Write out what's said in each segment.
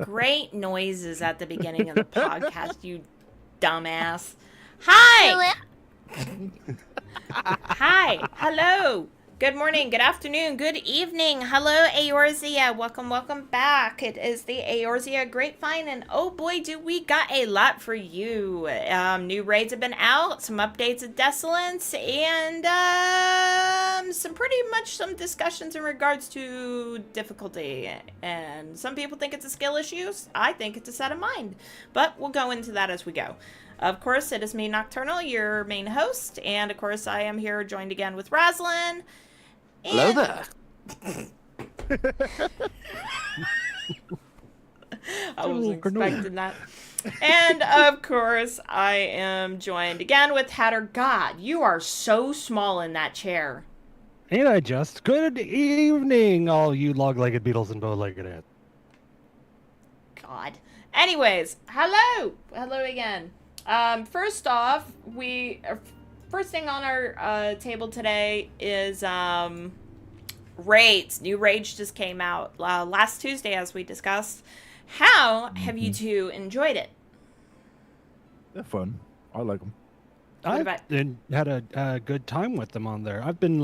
Great noises at the beginning of the podcast, you dumbass. Hi! Hi! Hello! Good morning, good afternoon, good evening. Hello, Eorzea. Welcome back. It is the Eorzea Grapevine, and oh boy, do we got a lot for you. New raids have been out, some updates of Desolance, and some discussions in regards to difficulty. And some people think it's a skill issue. I think it's a set of mind. But we'll go into that as we go. Of course, it is me, Nocturnal, your main host, and of course, I am here joined again with Raslin. Hello there. I wasn't expecting that. And of course, I am joined again with Hatter. God, you are so small in that chair. Ain't I just? Good evening, all you log-legged beetles and bow-legged ants. God. Anyways, hello again. First off, first thing on our table today is raids. New raids just came out last Tuesday, as we discussed. How have you two enjoyed it? They're fun. I like them. I've had a good time with them on there. I've been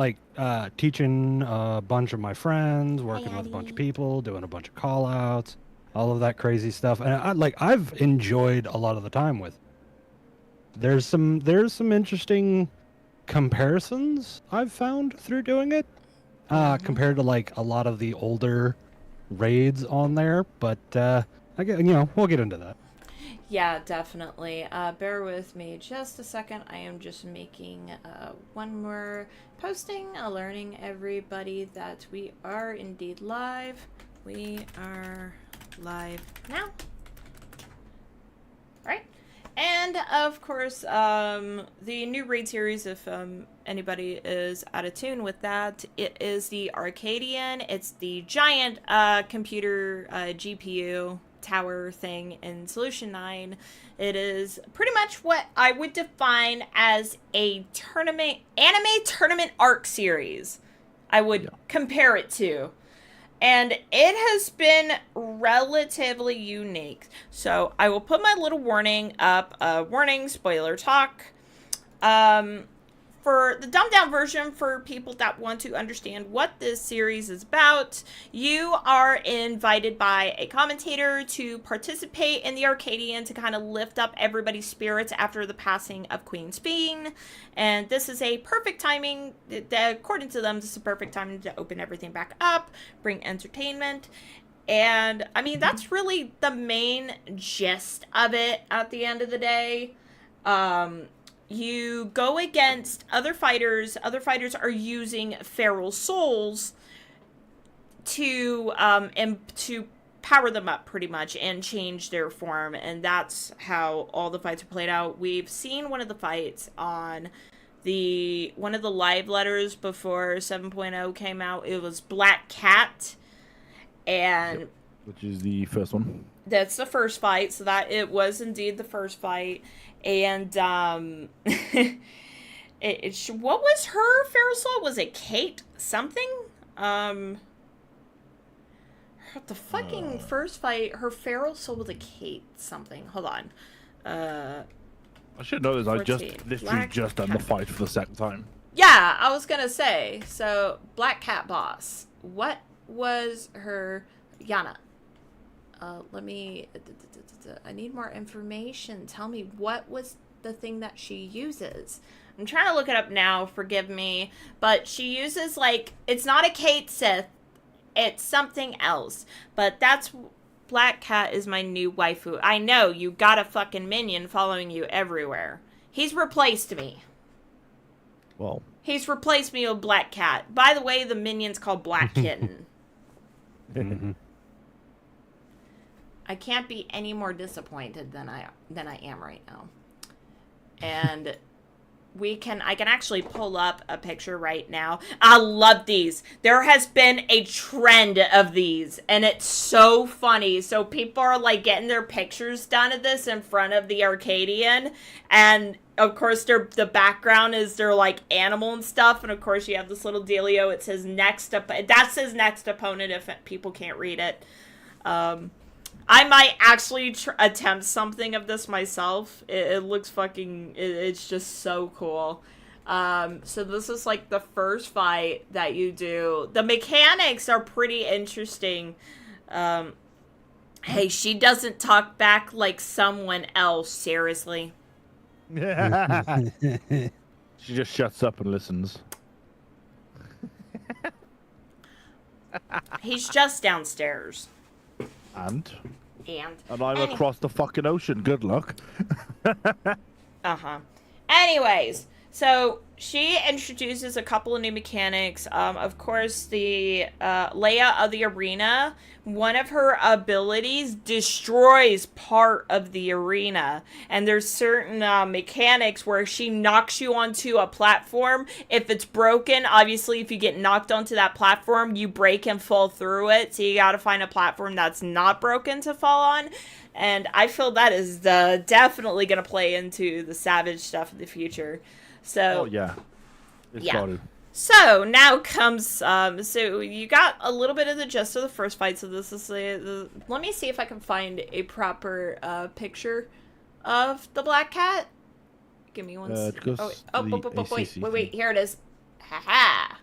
teaching a bunch of my friends, working with a bunch of people, doing a bunch of call-outs, all of that crazy stuff, and I've enjoyed a lot of the time with. There's some interesting comparisons I've found through doing it, compared to a lot of the older raids on there. But we'll get into that. Yeah, definitely. Bear with me just a second. I am just making one more posting, alerting everybody that we are indeed live. We are live now. Right? And of course, the new raid series, if anybody is out of tune with that, it is the Arcadian. It's the giant computer GPU tower thing in Solution 9. It is pretty much what I would define as a anime tournament arc series. I would compare it to. And it has been relatively unique. So I will put my little warning up. Warning, spoiler talk. For the dumbed down version, for people that want to understand what this series is about, you are invited by a commentator to participate in the Arcadian to kind of lift up everybody's spirits after the passing of Queen Speen. And this is a perfect timing, according to them, this is a perfect timing to open everything back up, bring entertainment. And, I mean, that's really the main gist of it at the end of the day. You go against other fighters. Other fighters are using feral souls to power them up pretty much and change their form, and that's how all the fights are played out. We've seen one of the fights on one of the live letters before 7.0 came out. It was Black Cat, and which is the first one. That's the first fight, so that it was indeed the first fight. And what was her feral soul? Was it Kate something? The fucking first fight, her feral soul was a Kate something. Hold on. I should know this. I literally just done the fight for the second time. Yeah, I was gonna say. So Black Cat boss. What was her Yana? Let me. I need more information. Tell me, what was the thing that she uses? I'm trying to look it up now. Forgive me, but she uses it's not a Kate Sith. It's something else. But that's Black Cat is my new waifu. I know you got a fucking minion following you everywhere. He's replaced me. Well, he's replaced me with Black Cat. By the way, the minion's called Black Kitten. Mm-hmm. I can't be any more disappointed than I am right now. And I can actually pull up a picture right now. I love these. There has been a trend of these, and it's so funny. So people are getting their pictures done of this in front of the Arcadian, and of course the background is their animal and stuff, and of course you have this little dealio. It says next up. That's his next opponent if people can't read it. I might actually attempt something of this myself. It looks fucking... it's just so cool. So this is like the first fight that you do. The mechanics are pretty interesting. Hey, she doesn't talk back like someone else, seriously. She just shuts up and listens. He's just downstairs. And I'm Any- across the fucking ocean. Good luck. Uh-huh. Anyways, so she introduces a couple of new mechanics. Of course, the layout of the arena. One of her abilities destroys part of the arena. And there's certain mechanics where she knocks you onto a platform. If it's broken, obviously, if you get knocked onto that platform, you break and fall through it. So you gotta find a platform that's not broken to fall on. And I feel that is definitely going to play into the Savage stuff in the future. So, oh, yeah. It's yeah. got to. So, now comes, so you got a little bit of the gist of the first fight. So this is let me see if I can find a proper picture of the black cat. Give me one second. Wait, here it is. Haha.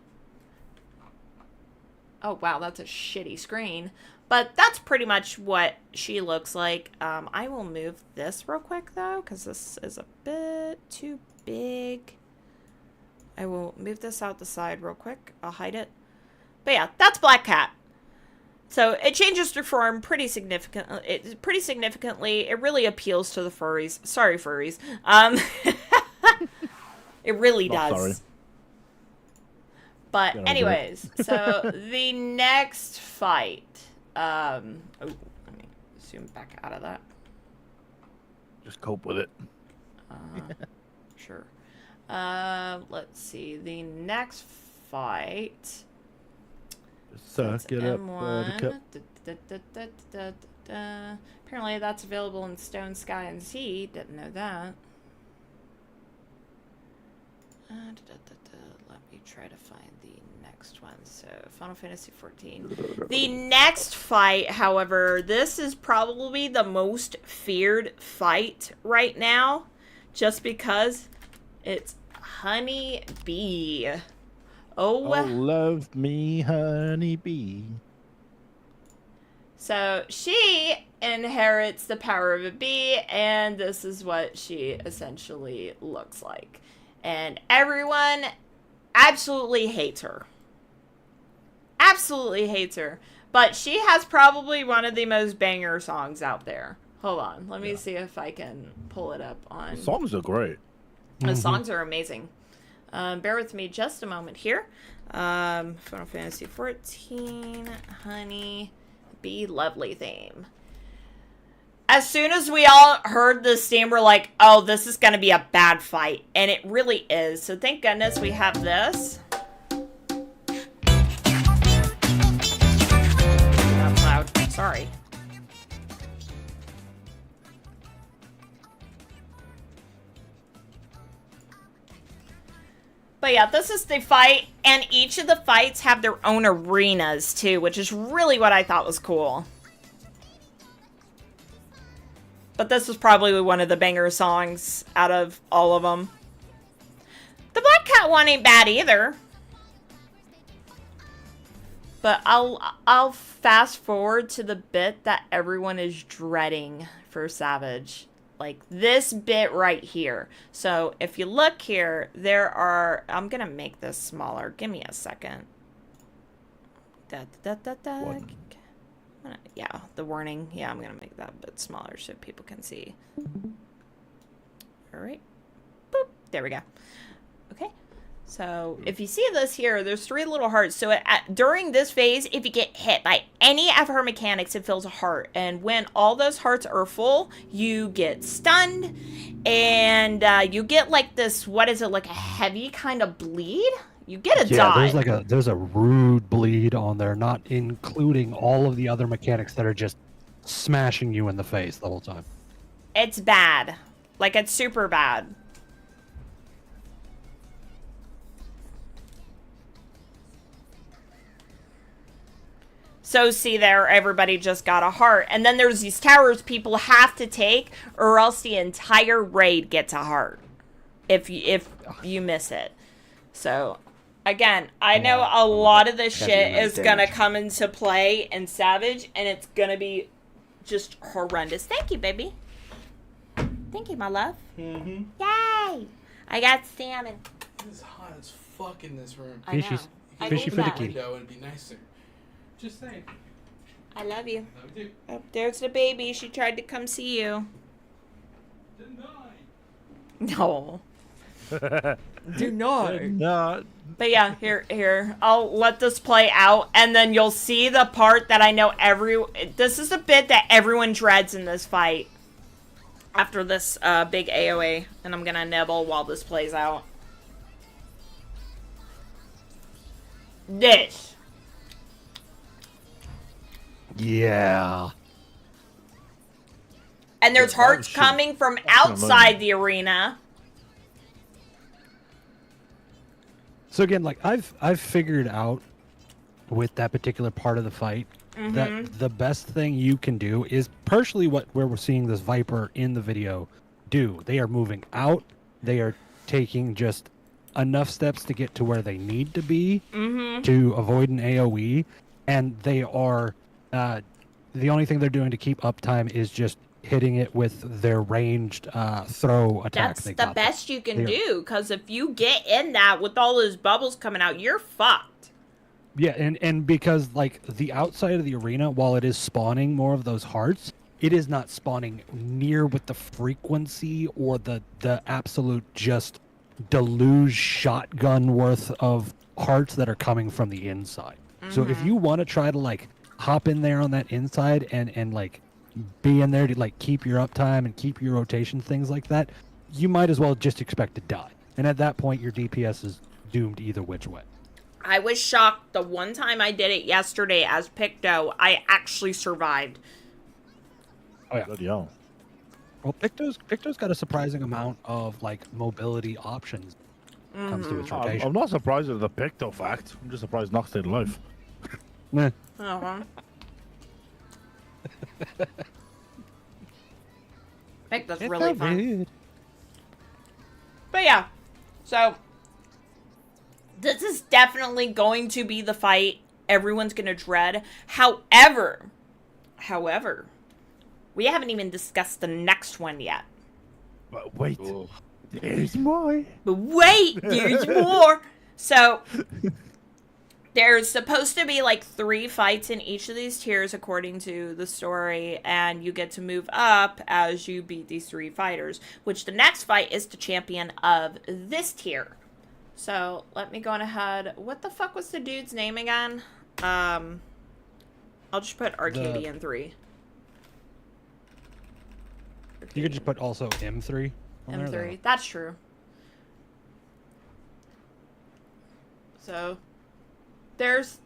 Oh, wow, that's a shitty screen. But that's pretty much what she looks like. I will move this real quick, though, because this is a bit too big. I will move this out the side real quick. I'll hide it. But yeah, that's Black Cat. So it changes their form pretty significantly. It really appeals to the furries. Sorry, furries. It really does. Sorry. But anyways, so the next fight. Oh, let me zoom back out of that. Just cope with it. Sure. Let's see. The next fight. Suck it up, M1. Apparently that's available in Stone, Sky, and Sea. Didn't know that. Let me try to find the next one. So, Final Fantasy XIV. The next fight, however, this is probably the most feared fight right now. Just because it's Honey Bee. Oh, love me, honey bee. So, she inherits the power of a bee, and this is what she essentially looks like. And everyone absolutely hates her. Absolutely hates her. But she has probably one of the most banger songs out there. Hold on. Let me see if I can pull it up on... The songs are great. The songs are amazing. Bear with me just a moment here. Final Fantasy XIV, Honey Bee, lovely theme. As soon as we all heard this theme, we're like, oh, this is going to be a bad fight. And it really is. So thank goodness we have this. Not loud. Sorry. But yeah, this is the fight. And each of the fights have their own arenas, too. Which is really what I thought was cool. But this was probably one of the banger songs out of all of them. The Black Cat one ain't bad either. But I'll fast forward to the bit that everyone is dreading for Savage. Like this bit right here. So if you look here, there are... I'm going to make this smaller. Give me a second. Yeah, the warning. Yeah, I'm going to make that a bit smaller so people can see. All right. Boop. There we go. Okay. So if you see this here, there's 3 little hearts. So during this phase, if you get hit by any of her mechanics, it fills a heart. And when all those hearts are full, you get stunned. And you get like this, what is it, like a heavy kind of bleed? You get a dot. There's a rude bleed on there, not including all of the other mechanics that are just smashing you in the face the whole time. It's bad. Like, it's super bad. So see there, everybody just got a heart. And then there's these towers people have to take, or else the entire raid gets a heart. If you miss it. So, again, I know a lot of this shit is gonna come into play in Savage, and it's gonna be just horrendous. Thank you, baby. Thank you, my love. Mm-hmm. Yay! I got salmon. It's hot as fuck in this room. I know. Fishy, I fishy need for the that. kitty. Window and it'd be nicer. Just saying. I love you. Love you. Oh, there's the baby. She tried to come see you. No. Do not. No. But yeah, here. I'll let this play out, and then you'll see the part that I know this is the bit that everyone dreads in this fight. After this big AoE, and I'm gonna nibble while this plays out. This. Yeah. And there's Yeah, hearts shit. coming from Fucking outside amazing. the arena. So again, like I've figured out with that particular part of the fight that the best thing you can do is partially where we're seeing this Viper in the video do. They are moving out. They are taking just enough steps to get to where they need to be to avoid an AoE, and they are the only thing they're doing to keep uptime is just hitting it with their ranged throw attack. That's they the got best you can They are- do, because if you get in that with all those bubbles coming out, you're fucked. Yeah, and because like the outside of the arena, while it is spawning more of those hearts, it is not spawning near with the frequency or the absolute just deluge shotgun worth of hearts that are coming from the inside. So if you want to try to like hop in there on that inside and like be in there to like keep your uptime and keep your rotation, things like that, you might as well just expect to die. And at that point, your DPS is doomed either which way. I was shocked the one time I did it yesterday as Picto, I actually survived. Oh yeah. Bloody hell. Well, Picto's got a surprising amount of like mobility options when it comes to its rotation. I'm not surprised at the Picto fact. I'm just surprised Nox stayed alive. Meh. Uh-huh. Picto's really fun. But yeah, so this is definitely going to be the fight everyone's going to dread. However, we haven't even discussed the next one yet. But wait, there's more. But wait, there's more. So there's supposed to be like 3 fights in each of these tiers according to the story, and you get to move up as you beat these 3 fighters, which the next fight is the champion of this tier. So let me go on ahead. What the fuck was the dude's name again? I'll just put Arcadian 3. You could just put also M3 on M3. there. That's true. So there's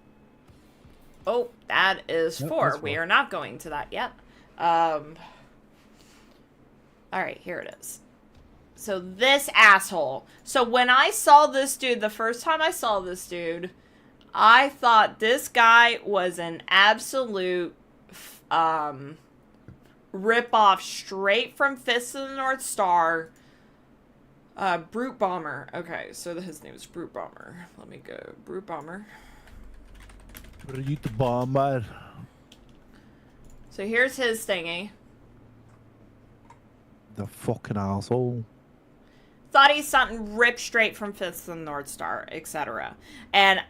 that is Yep, 4. that's We 4. are not going to that yet. All right, here it is. So this asshole. So when I saw this dude, the first time I saw this dude, I thought this guy was an absolute rip-off straight from Fist of the North Star. Brute Bomber. Okay, so his name is Brute Bomber. Let me go. Brute Bomber. Brute Bomber. So here's his thingy. The fucking asshole. Thought he's something ripped straight from Fist of the North Star, etc. And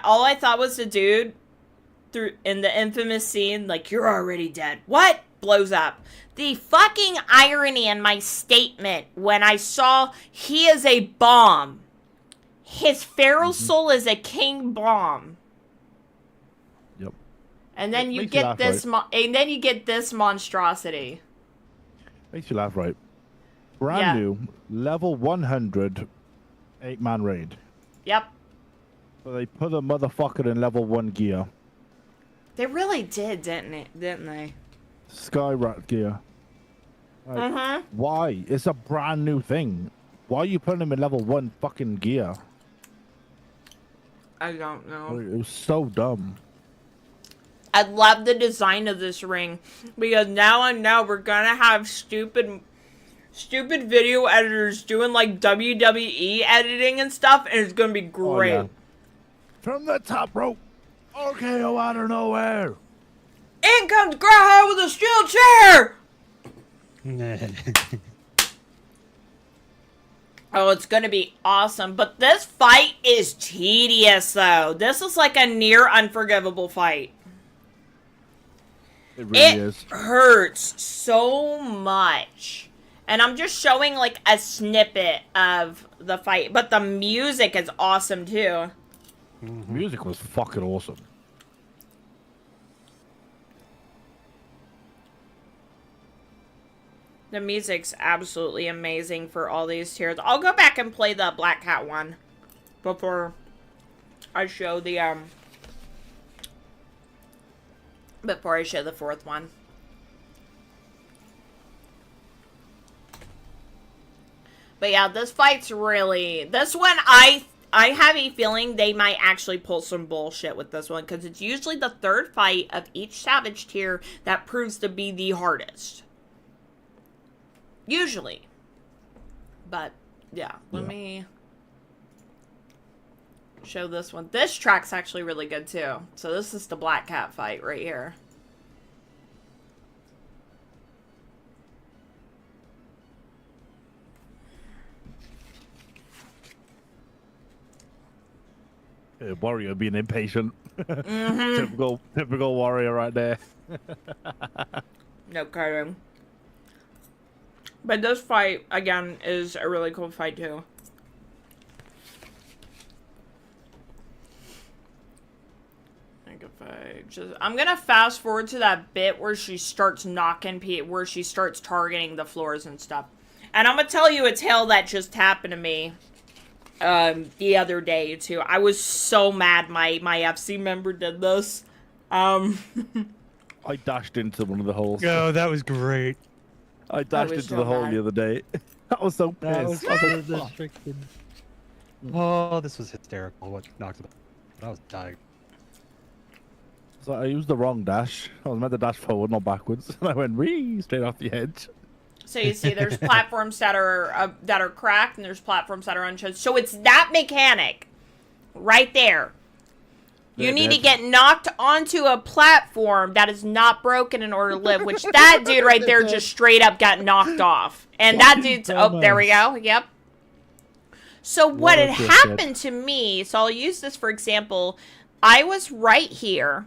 all I thought was the dude in the infamous scene, like, you're already dead. What? Blows up. The fucking irony in my statement when I saw he is a bomb. His feral soul is a king bomb. Yep. And then It you makes you get laugh, this and then you get this monstrosity. Makes you laugh, right? Brand Yeah. new, level 100, 8-man raid. Yep. So they put a motherfucker in level 1 gear. They really did, didn't they? Skyrat gear. Like, Mm-hmm. why? It's a brand new thing. Why are you putting him in level 1 fucking gear? I don't know. It was so dumb. I love the design of this ring because now I know we're gonna have stupid video editors doing like WWE editing and stuff, and it's gonna be great. Oh, yeah. From the top rope, RKO out of nowhere. In comes Graha with a steel chair. Oh, it's gonna be awesome. But this fight is tedious, though. This is like a near unforgivable fight. It really is. It hurts so much. And I'm just showing like a snippet of the fight. But the music is awesome, too. Music was fucking awesome. The music's absolutely amazing for all these tiers. I'll go back and play the Black Cat one before I show the fourth one. But yeah, this fight's really... This one, I have a feeling they might actually pull some bullshit with this one, because it's usually the third fight of each Savage tier that proves to be the hardest. Usually. But, yeah. Let me show this one. This track's actually really good, too. So this is the Black Cat fight right here. Warrior being impatient. Typical warrior right there. No kidding. But this fight, again, is a really cool fight, too. I'm gonna fast forward to that bit where she starts knocking where she starts targeting the floors and stuff. And I'm gonna tell you a tale that just happened to me the other day, too. I was so mad my FC member did this. I dashed into one of the holes. Oh, that was great. I dashed into the hole the other day. That was so pissed. Oh, this was hysterical. What knocked it? I was dying. So I used the wrong dash. I was meant to dash forward, not backwards, and I went straight off the edge. So you see, there's platforms that are cracked, and there's platforms that are unchanged. So it's that mechanic right there. You need to get knocked onto a platform that is not broken in order to live, which that dude right there just straight up got knocked off. And that dude's... Oh, there we go. Yep. So what had happened to me... So I'll use this for example. I was right here.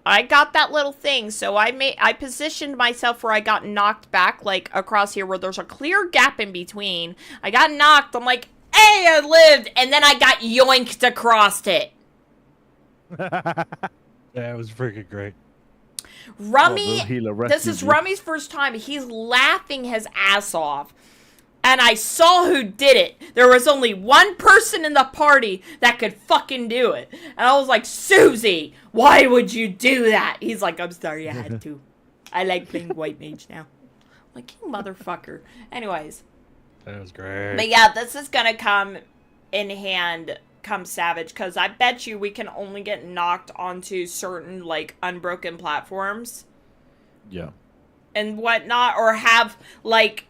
I got that little thing. So I positioned myself where I got knocked back, like across here where there's a clear gap in between. I got knocked. I'm like, hey, I lived. And then I got yoinked across it. Yeah, it was freaking great. Rummy, this is Rummy's first time. He's laughing his ass off. And I saw who did it. There was only one person in the party that could fucking do it. And I was like, Susie, why would you do that? He's like, I'm sorry, I had to. I like playing White Mage now. I'm like, you motherfucker. Anyways. That was great. But yeah, this is gonna come in hand come Savage, because I bet you we can only get knocked onto certain, like, unbroken platforms. Yeah. And whatnot, or have, like,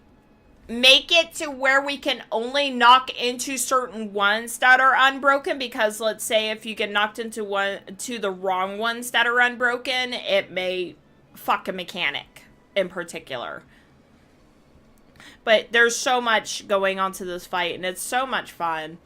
make it to where we can only knock into certain ones that are unbroken, because let's say if you get knocked into the wrong ones that are unbroken, it may fuck a mechanic in particular. But there's so much going on to this fight, and it's so much fun.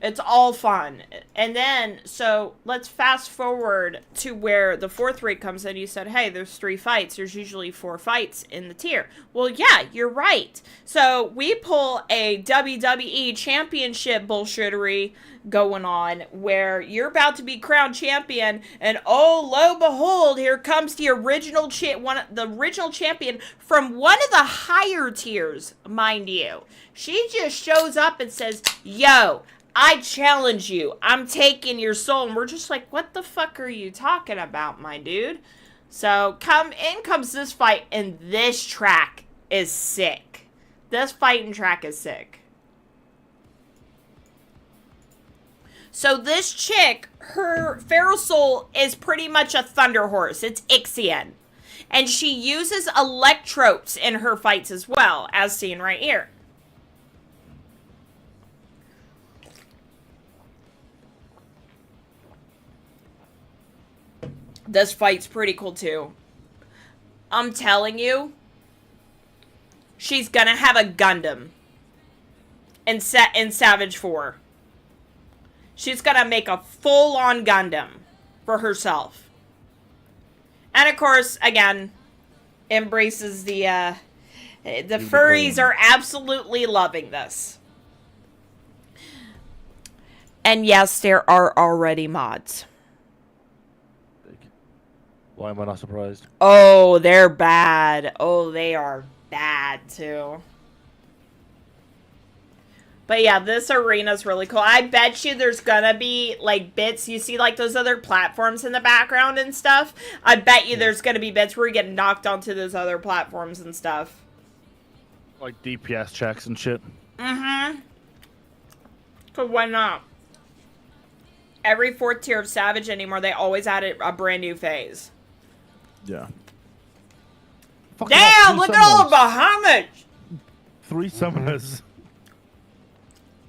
It's all fun. And then, so let's fast forward to where the fourth raid comes in. You said, hey, there's 3 fights. There's usually 4 fights in the tier. Well, yeah, you're right. So we pull a WWE championship bullshittery going on where you're about to be crowned champion, and oh, lo and behold, here comes the original champion from one of the higher tiers, mind you. She just shows up and says, yo, I challenge you. I'm taking your soul. And we're just like, what the fuck are you talking about, my dude? So, in comes this fight, and this track is sick. This fighting track is sick. So this chick, her feral soul is pretty much a thunder horse. It's Xenosys. And she uses electrodes in her fights as well, as seen right here. This fight's pretty cool too. I'm telling you, she's gonna have a Gundam in Savage 4. She's gonna make a full-on Gundam for herself. And of course, again, embraces the furries are absolutely loving this. And yes, there are already mods. Why am I not surprised? Oh, they're bad. Oh, they are bad too. But yeah, this arena's really cool. I bet you there's gonna be, like, bits. You see, like, those other platforms in the background and stuff? I bet you there's gonna be bits where you get knocked onto those other platforms and stuff. Like DPS checks and shit. Mm-hmm. Cause why not? Every 4th tier of Savage anymore, they always add a brand new phase. Yeah. Damn, look at all the Bahamut! 3 summoners.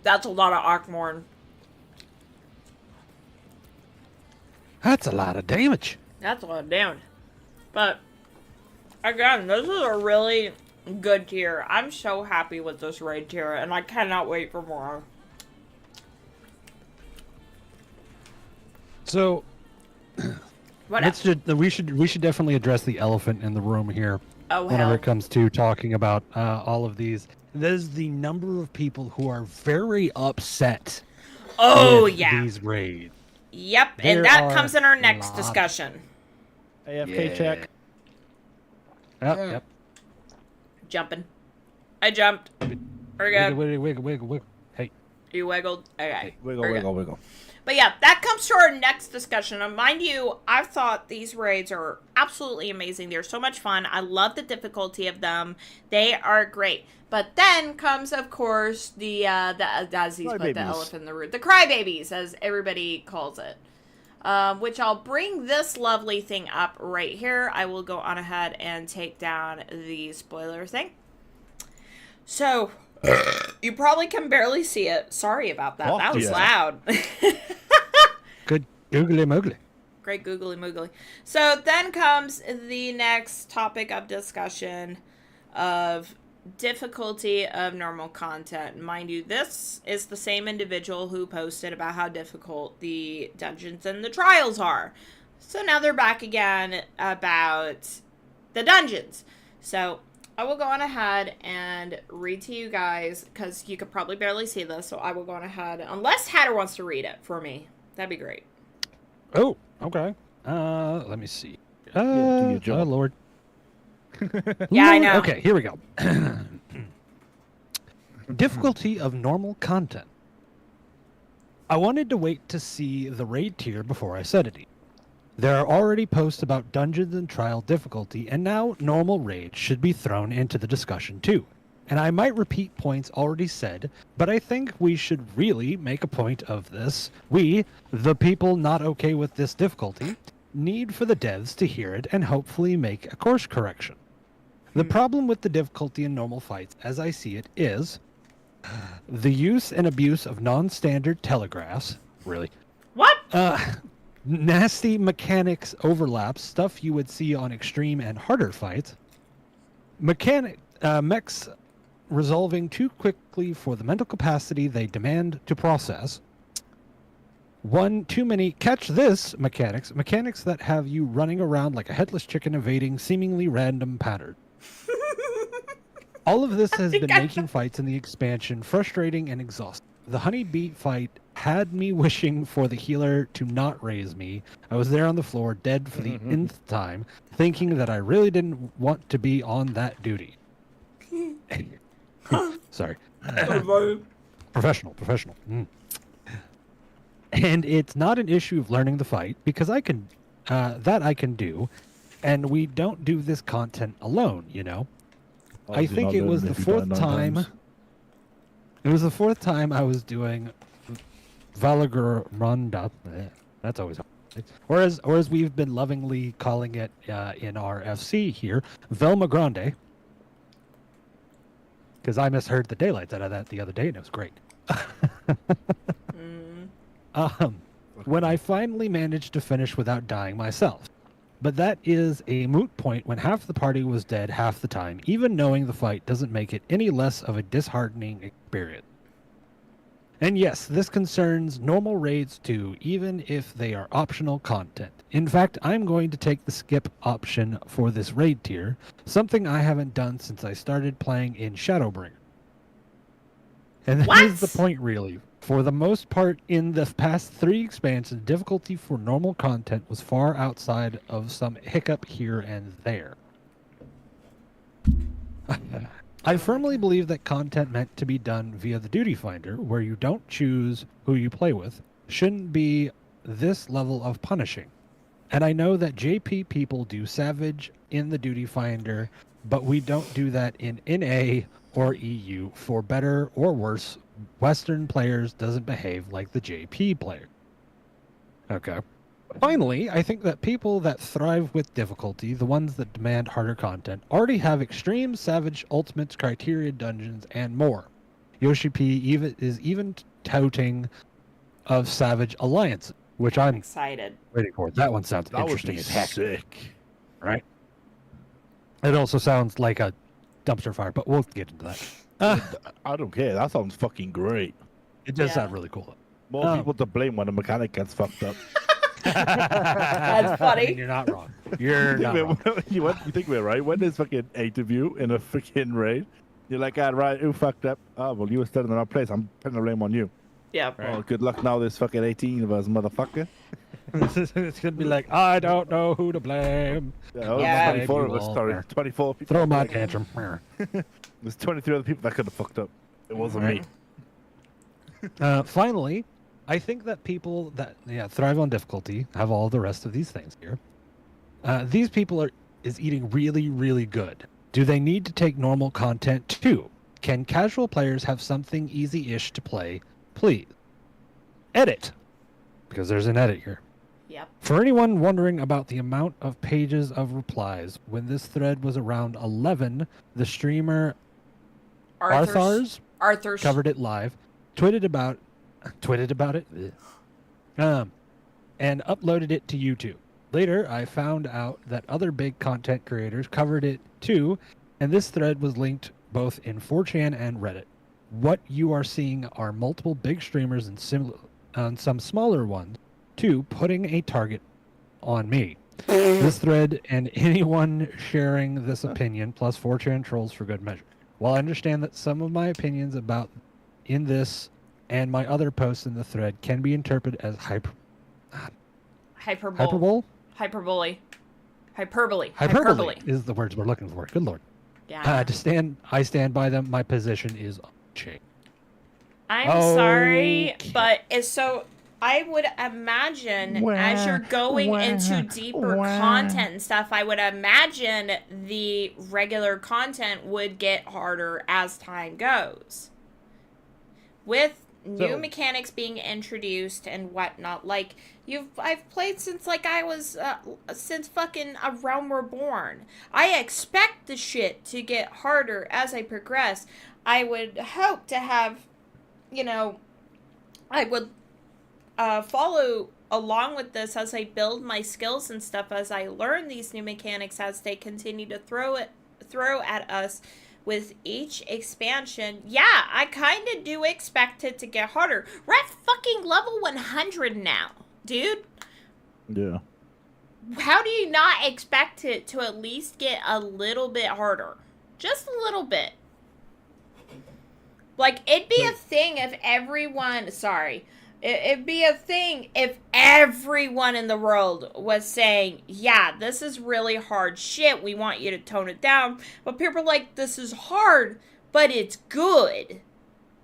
That's a lot of Arkmorn. That's a lot of damage. That's a lot of damage. But, again, this is a really good tier. I'm so happy with this raid tier, and I cannot wait for more. So, we should definitely address the elephant in the room here. Oh, whenever hell. it comes to talking about all of these. There's the number of people who are very upset. Oh, with yeah. These raids. Yep, There and that are comes in our a next lot. discussion. AFK check. Yep. Jumping. I jumped. We're good. Wiggle. Hey. You wiggled? Okay. Hey, We're good. wiggle. But yeah, that comes to our next discussion. And mind you, I've thought these raids are absolutely amazing. They're so much fun. I love the difficulty of them. They are great. But then comes, of course, as he's put, the elephant in the room. The crybabies, as everybody calls it. Which I'll bring this lovely thing up right here. I will go on ahead and take down the spoiler thing. So, you probably can barely see it. Sorry about that. That was loud. Good googly moogly. Great googly moogly. So then comes the next topic of discussion of difficulty of normal content. Mind you, this is the same individual who posted about how difficult the dungeons and the trials are. So now they're back again about the dungeons. So I will go on ahead and read to you guys, because you could probably barely see this, so I will go on ahead, unless Hatter wants to read it for me. That'd be great. Oh, okay. Let me see. do your job. Oh, Lord. Yeah, I know. Okay, here we go. Difficulty of normal content. I wanted to wait to see the raid tier before I said it. There are already posts about dungeons and trial difficulty, and now normal raid should be thrown into the discussion too. And I might repeat points already said, but I think we should really make a point of this. We, the people not okay with this difficulty, need for the devs to hear it and hopefully make a course correction. The problem with the difficulty in normal fights, as I see it, is the use and abuse of non-standard telegraphs. Really? What? Nasty mechanics overlaps, stuff you would see on extreme and harder fights. Mechs resolving too quickly for the mental capacity they demand to process. One too many catch this mechanics that have you running around like a headless chicken evading seemingly random pattern. All of this has been making fights in the expansion frustrating and exhausting. The honeybee fight had me wishing for the healer to not raise me. I was there on the floor, dead for the nth time, thinking that I really didn't want to be on that duty. Sorry. Professional. And it's not an issue of learning the fight, because I can do, and we don't do this content alone, you know? I think it was the fourth time. It was the fourth time I was doing Valagronda. That's always hard. Or as we've been lovingly calling it in our FC here, Velma Grande. Because I misheard the daylights out of that the other day, and it was great. When I finally managed to finish without dying myself. But that is a moot point when half the party was dead half the time. Even knowing the fight doesn't make it any less of a disheartening experience. And yes, this concerns normal raids too, even if they are optional content. In fact, I'm going to take the skip option for this raid tier, something I haven't done since I started playing in Shadowbringer. And that is the point, really. For the most part, in the past 3 expansions, difficulty for normal content was far outside of some hiccup here and there. I firmly believe that content meant to be done via the Duty Finder, where you don't choose who you play with, shouldn't be this level of punishing. And I know that JP people do Savage in the Duty Finder, but we don't do that in NA or EU. For better or worse, Western players doesn't behave like the JP player. Okay. Finally, I think that people that thrive with difficulty, the ones that demand harder content, already have extreme Savage Ultimates criteria dungeons and more. Yoshi P is even touting of Savage Alliance, which I'm excited waiting for. That one sounds That would interesting be as heck. sick. Right? It also sounds like a dumpster fire, but we'll get into that. I don't care. That sounds fucking great. It does Yeah. sound really cool. More people to blame when the mechanic gets fucked up. That's funny. You're not wrong. You're not wrong. You think we're right? When there's fucking 8 of you in a freaking raid, you're like, ah, right, who fucked up? Oh, well, you were still in the wrong place. I'm putting the blame on you. Yeah. Oh, good luck now, there's fucking 18 of us, motherfucker. It's gonna be like, I don't know who to blame. Yeah, Yeah. 24 of us, All sorry. there. 24 people. Throw my Like, tantrum. There's 23 other people that could have fucked up. It wasn't me. Finally, I think that people that thrive on difficulty have all the rest of these things here. These people is eating really, really good. Do they need to take normal content too? Can casual players have something easy-ish to play? Please. Edit. Because there's an edit here. Yep. For anyone wondering about the amount of pages of replies, when this thread was around 11, the streamer Arthars covered it live, tweeted about it, and uploaded it to YouTube. Later, I found out that other big content creators covered it too, and this thread was linked both in 4chan and Reddit. What you are seeing are multiple big streamers and some smaller ones too, putting a target on me. This thread and anyone sharing this opinion, plus 4chan trolls for good measure. While I understand that some of my opinions about in this and my other posts in the thread can be interpreted as hyperbole is the words we're looking for. Good lord. Yeah. I stand by them. My position is unchanged. I'm sorry, but I would imagine as you're going into deeper content and stuff, I would imagine the regular content would get harder as time goes. With new mechanics being introduced and whatnot, like I've played since since fucking A Realm Reborn. I expect the shit to get harder as I progress. I would hope to have, I would follow along with this as I build my skills and stuff, as I learn these new mechanics, as they continue to throw at us with each expansion. Yeah, I kind of do expect it to get harder. We're at fucking level 100 now, dude. Yeah. How do you not expect it to at least get a little bit harder? Just a little bit. Like, it'd be a thing if everyone... Sorry. It'd be a thing if everyone in the world was saying, yeah, this is really hard shit, we want you to tone it down. But people are like, this is hard, but it's good.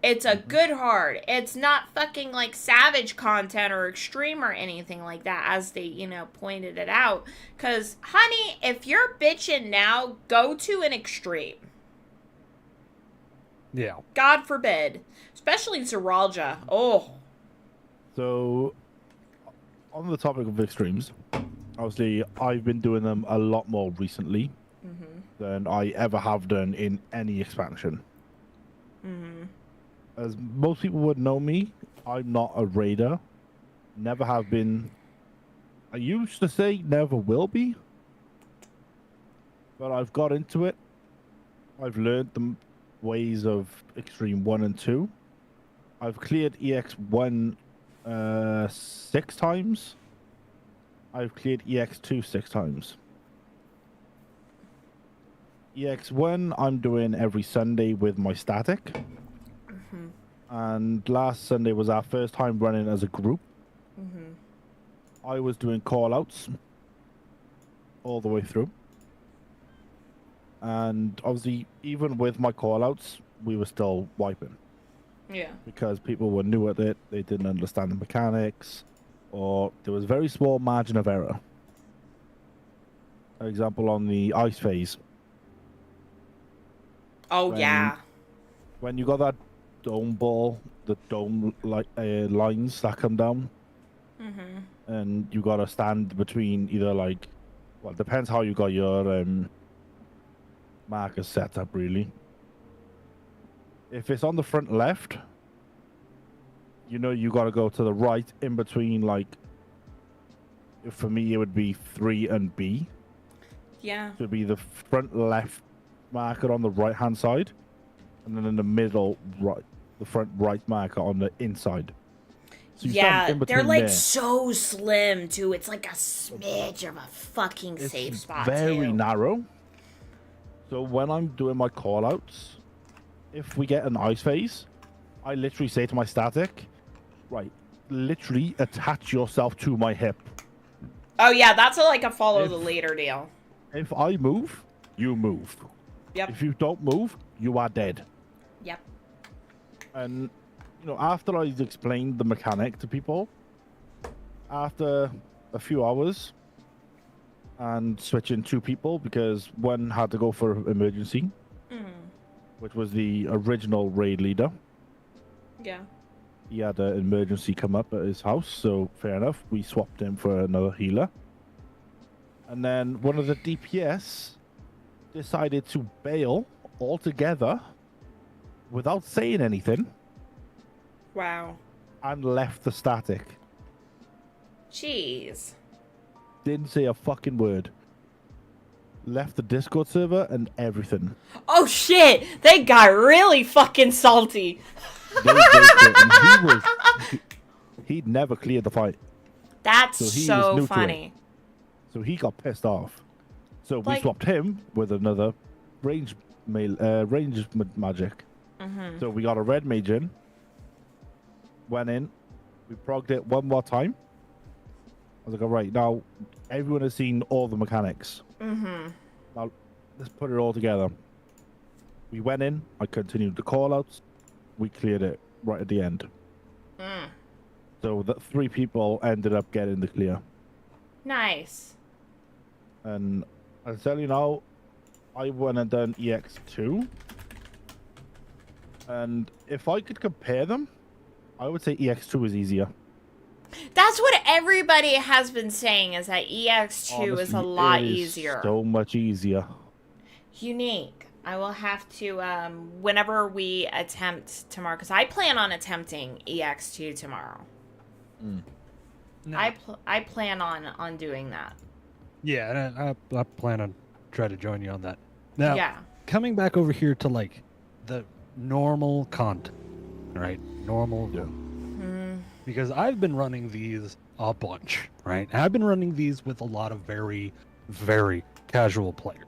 It's a good hard. It's not fucking like Savage content or extreme or anything like that, as they, pointed it out. Because, honey, if you're bitching now, go to an extreme. Yeah. God forbid. Especially Zeralja. Oh. So, on the topic of extremes, obviously, I've been doing them a lot more recently than I ever have done in any expansion. As most people would know me, I'm not a raider. Never have been. I used to say never will be. But I've got into it. I've learned the ways of Extreme 1 and 2. I've cleared EX1 6 times. I've cleared EX2 6 times. EX1 I'm doing every Sunday with my static. And last Sunday was our first time running as a group. I was doing call-outs all the way through. And obviously, even with my call-outs, we were still wiping. Yeah. Because people were new at it, they didn't understand the mechanics, or there was very small margin of error. For example, on the ice phase. Oh, yeah. When you got that dome ball, the dome lines that come down, and you got to stand between either like, well, it depends how you got your markers set up, really. If it's on the front left, you know you got to go to the right in between, like, for me it would be 3 and B. Yeah. So it'd be the front left marker on the right hand side, and then in the middle right, the front right marker on the inside. So you stand in they're between like there. so slim too. It's like a smidge of a fucking It's safe spot very too. narrow. So when I'm doing my call outs, if we get an ice phase, I literally say to my static, right, literally attach yourself to my hip. Oh yeah, that's like a follow the leader deal. If I move, you move. Yep. If you don't move, you are dead. Yep. And, you know, after I've explained the mechanic to people, after a few hours and switching 2 people because one had to go for emergency, which was the original raid leader. Yeah. He had an emergency come up at his house, so fair enough. We swapped him for another healer. And then one of the DPS decided to bail altogether without saying anything Wow. and left the static. Jeez. Didn't say a fucking word. Left the Discord server and everything. Oh shit! They got really fucking salty. They quit, and he'd never cleared the fight. That's So he was so new to it. funny. So he got pissed off. So we Like- swapped him with another range magic. So we got a red mage in. Went in. We progged it one more time. I was like, all right, now everyone has seen all the mechanics. Now let's put it all together. We went in. I continued the call outs. We cleared it right at the end. So that 3 people ended up getting the clear. Nice. And I'll tell you now, I went and done EX2. And if I could compare them, I would say EX2 is easier. That's what everybody has been saying, is that EX2 is a Honestly, lot it is easier. So much easier. Unique. I will have to, whenever we attempt tomorrow, because I plan on attempting EX2 tomorrow. No. I plan on doing that. Yeah, and I plan on trying to join you on that. Now, Yeah. coming back over here to like the normal content, right? Normal. Yeah. Because I've been running these a bunch, right? And I've been running these with a lot of very, very casual players.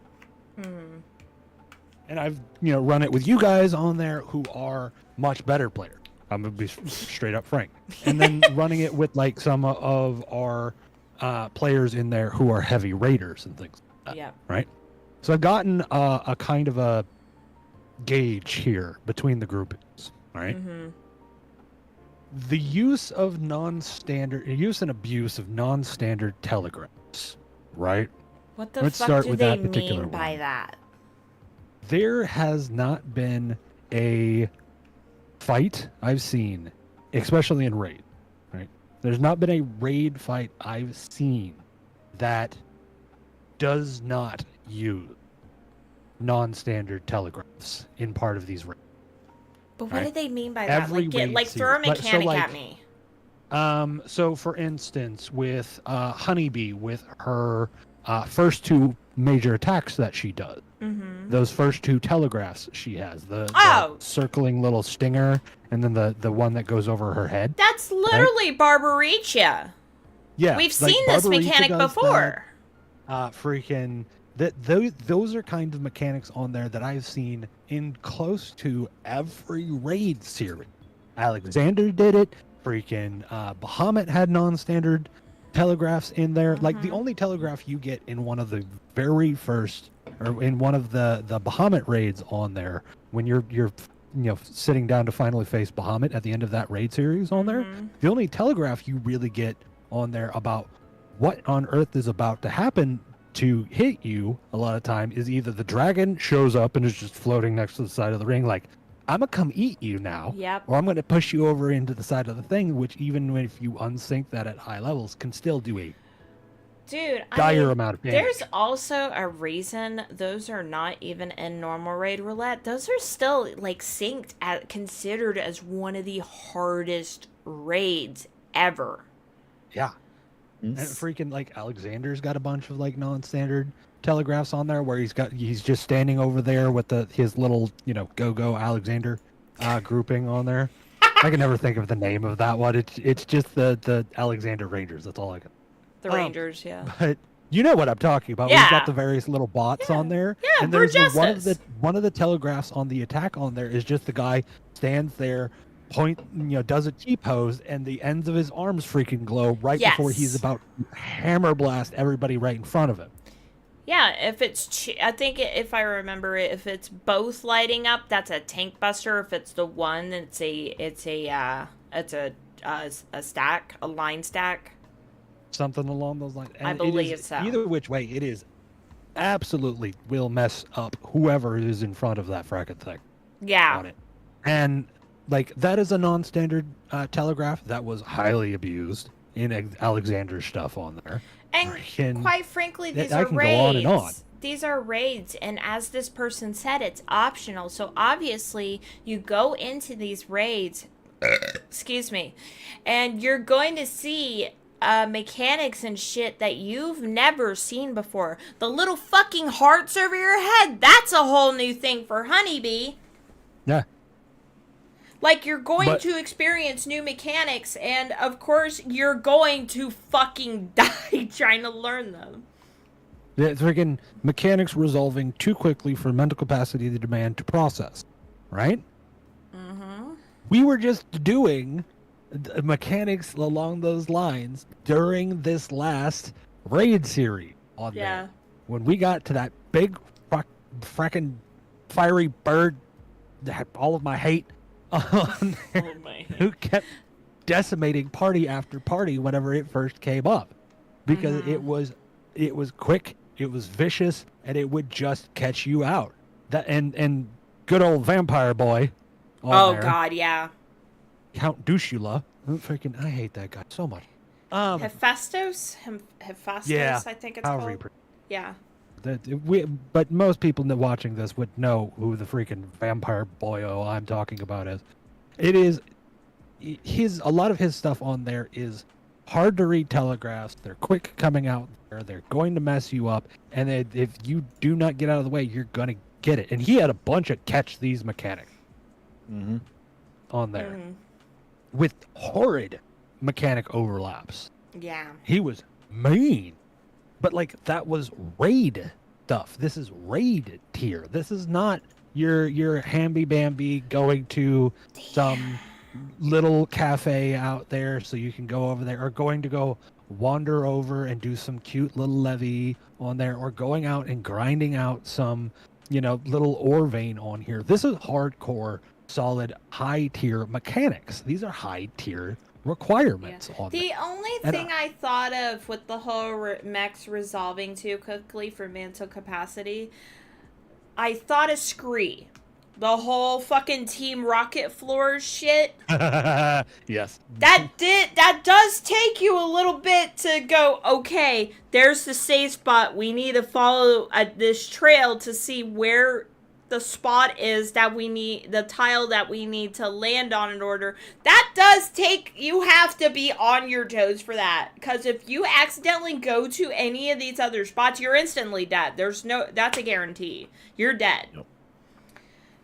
And I've, run it with you guys on there who are much better players. I'm gonna be straight up frank. And then running it with like some of our players in there who are heavy raiders and things like that, Yeah. right? So I've gotten a kind of a gauge here between the groupings, right? The use and abuse of non-standard telegrams, right? What the Let's fuck start do with they that particular mean by one. that? There has not been a fight I've seen, especially in raid, right? There's not been a raid fight I've seen that does not use non-standard telegraphs in part of these raids. But what Right. do they mean by that? Every Like, get, raid like throw a series- so, mechanic like- at me. So for instance, with Honeybee, with her first two major attacks that she does, those first two telegraphs she has, the circling little stinger, and then the one that goes over her head. That's literally Barbaricia. Yeah, We've like seen this Barbaricia mechanic does before. that. Freaking those are kind of mechanics on there that I've seen in close to every raid series. Alexander did it. Freaking Bahamut had non-standard telegraphs in there. Like the only telegraph you get in one of the very first, or in one of the Bahamut raids on there, when you're sitting down to finally face Bahamut at the end of that raid series on there, the only telegraph you really get on there about what on earth is about to happen to hit you a lot of time is either the dragon shows up and is just floating next to the side of the ring like, I'm gonna come eat you now. Yep. Or I'm gonna push you over into the side of the thing, which even if you unsync that at high levels can still do a Dude, dire amount of damage. There's also a reason those are not even in normal raid roulette. Those are still like synced at considered as one of the hardest raids ever. Yeah. And freaking like Alexander's got a bunch of like non-standard telegraphs on there where he's just standing over there with his little go Alexander grouping on there. I can never think of the name of that one. It's just the Alexander Rangers. That's all I can. The Rangers, yeah. But you know what I'm talking about. Yeah. We've got the various little bots on there. Yeah, and there's Justice. one of the telegraphs on the attack on there is just the guy stands there, does a T-pose, and the ends of his arms freaking glow right before he's about to hammer blast everybody right in front of him. Yeah, if it's, I think if I remember it, if it's both lighting up, that's a tank buster. If it's the one, it's a stack, a line stack. Something along those lines. And I believe so. Either which way, it is absolutely will mess up whoever is in front of that fracking thing. Yeah. On it. And like that is a non-standard telegraph that was highly abused in Alexander's stuff on there. And quite frankly, these I are can raids. go on and on. These are raids, and as this person said, it's optional. So obviously, you go into these raids, excuse me, and you're going to see mechanics and shit that you've never seen before. The little fucking hearts over your head, that's a whole new thing for Honeybee. Yeah. Like, you're going to experience new mechanics, and of course, you're going to fucking die trying to learn them. The freaking mechanics resolving too quickly for mental capacity to demand to process, right? Mm-hmm. We were just doing mechanics along those lines during this last raid series on there. When we got to that big fracking fiery bird that had all of my hate on there, who kept decimating party after party whenever it first came up, because it was quick, it was vicious, and it would just catch you out. That and good old vampire boy. There, God, yeah. Count Dushula. I hate that guy so much. Hephaestus, yeah, I think it's called. Yeah. But most people watching this would know who the freaking vampire boyo I'm talking about is. It is a lot of his stuff on there is hard to read telegraphs. They're quick coming out there. They're going to mess you up, and if you do not get out of the way, you're gonna get it. And he had a bunch of catch these mechanics on there with horrid mechanic overlaps. Yeah. He was mean. But like that was raid stuff. This is raid tier. This is not your Hamby Bambi going to some little cafe out there so you can go over there, or going to go wander over and do some cute little levy on there, or going out and grinding out some, little ore vein on here. This is hardcore, solid, high tier mechanics. These are high tier requirements on the there. only thing I thought of with the whole mechs resolving too quickly for mental capacity, I thought of Scree. The whole fucking Team Rocket Floor shit. Yes. That does take you a little bit to go, okay, there's the safe spot. We need to follow this trail to see where the spot is that we need, the tile that we need to land on in order. That does take, you have to be on your toes for that. Because if you accidentally go to any of these other spots, you're instantly dead. That's a guarantee. You're dead. Yep.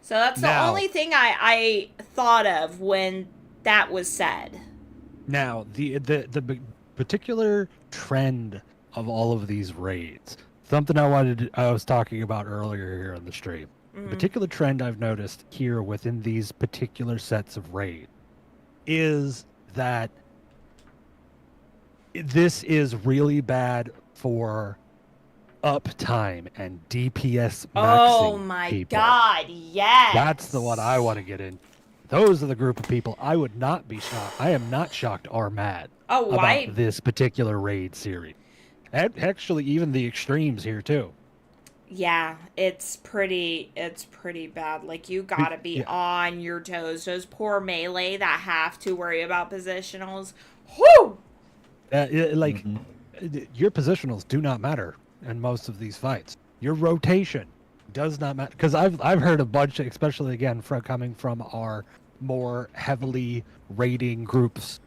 So that's the only thing I thought of when that was said. Now, the particular trend of all of these raids, something I was talking about earlier here on the stream. The particular trend I've noticed here within these particular sets of raids is that this is really bad for uptime and DPS maxing. Oh my people. god, yes. That's the one I want to get in. Those are the group of people I would not be shocked. I am not shocked or mad about this particular raid series. And actually, even the extremes here too. Yeah, it's pretty bad. Like, you gotta be on your toes. Those poor melee that have to worry about positionals. Whoo! Your positionals do not matter in most of these fights. Your rotation does not matter, because I've heard a bunch, especially again coming from our more heavily raiding groups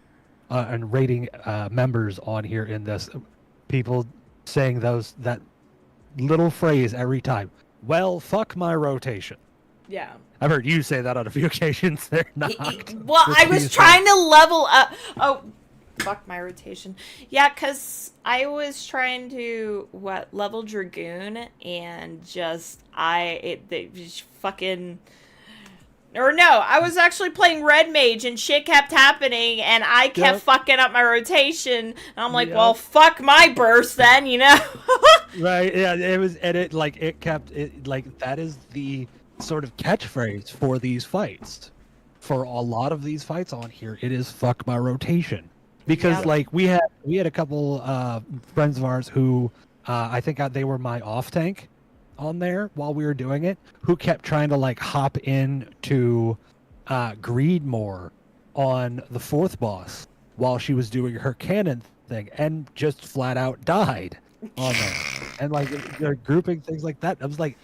and raiding members on here in this, people saying that little phrase every time. Well, fuck my rotation. Yeah. I've heard you say that on a few occasions. They're not. Well, I was trying to level up. Oh, fuck my rotation. Yeah, because I was trying to, level Dragoon, and I was actually playing Red Mage, and shit kept happening, and I kept fucking up my rotation, and I'm like, well, fuck my burst then, you know? Right, yeah, it was, and that is the sort of catchphrase for these fights. For a lot of these fights on here, it is fuck my rotation. Because we had a couple friends of ours who I think they were my off tank on there while we were doing it, who kept trying to hop in to greed more on the fourth boss while she was doing her cannon thing, and just flat out died on there. And they're grouping things like that. I was like,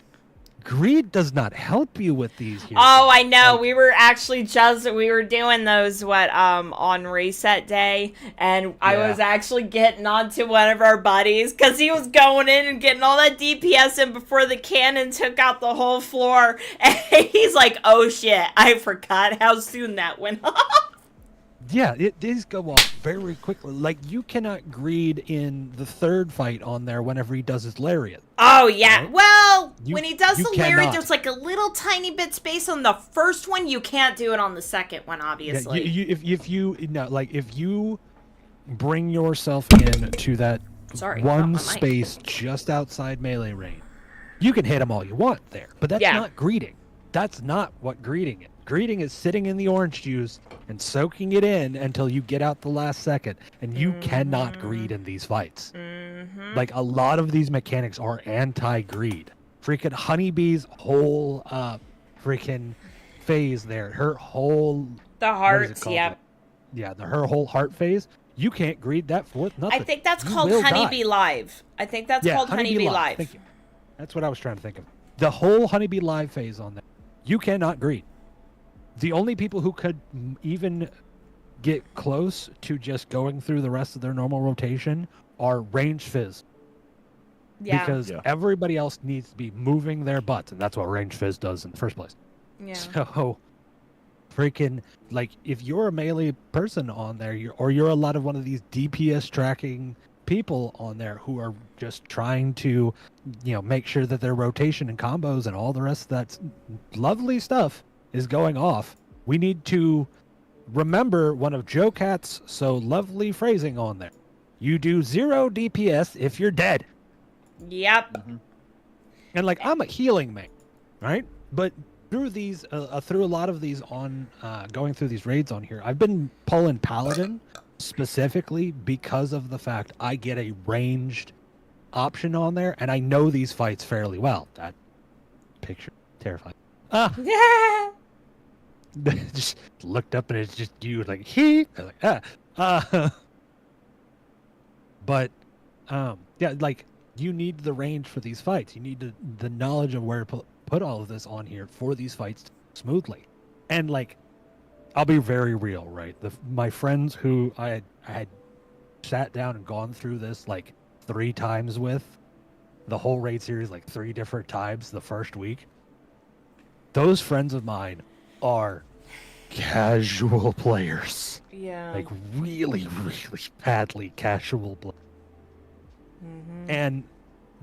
greed does not help you with these here. Oh, I know. We were actually we were doing those on reset day, and I was actually getting onto one of our buddies because he was going in and getting all that DPS in before the cannon took out the whole floor, and he's like, "Oh shit, I forgot how soon that went off." Yeah, it does go off very quickly. You cannot greed in the third fight on there whenever he does his lariat. Oh, yeah. Right? Well, when he does the lariat, cannot. there's a little tiny bit space on the first one. You can't do it on the second one, obviously. Yeah, if you bring yourself in to that one space just outside melee range, you can hit them all you want there. But that's not greeting. That's not what greeting is. Greeting is sitting in the orange juice and soaking it in until you get out the last second, and you cannot greed in these fights. A lot of these mechanics are anti-greed. Freaking Honeybee's whole freaking phase there, her whole hearts, her whole heart phase. You can't greed that forth nothing. I think that's called Honeybee Live. I think that's called Honeybee Live. Thank you. That's what I was trying to think of. The whole Honeybee Live phase on that, you cannot greed. The only people who could even get close to just going through the rest of their normal rotation are range fizz. Yeah. Because everybody else needs to be moving their butts, and that's what range fizz does in the first place. Yeah. So, freaking, if you're a melee person on there, you're a lot of one of these DPS tracking people on there who are just trying to, make sure that their rotation and combos and all the rest of that lovely stuff is going off. We need to remember one of Joe Cat's so lovely phrasing on there. You do 0 DPS if you're dead. Yep. And I'm a healing man, right? But through these, through a lot of these going through these raids on here, I've been pulling Paladin specifically because of the fact I get a ranged option on there, and I know these fights fairly well. That picture terrifying. Yeah. Just looked up and it's just you, like, he. I was like, But, yeah, like, you need the range for these fights. You need the knowledge of where to put all of this on here for these fights smoothly. And, like, I'll be very real, right? My friends who I had sat down and gone through this, like, 3 times with, the whole raid series, like, 3 different times the first week, those friends of mine are casual players. Yeah. Like, really, really badly casual players. And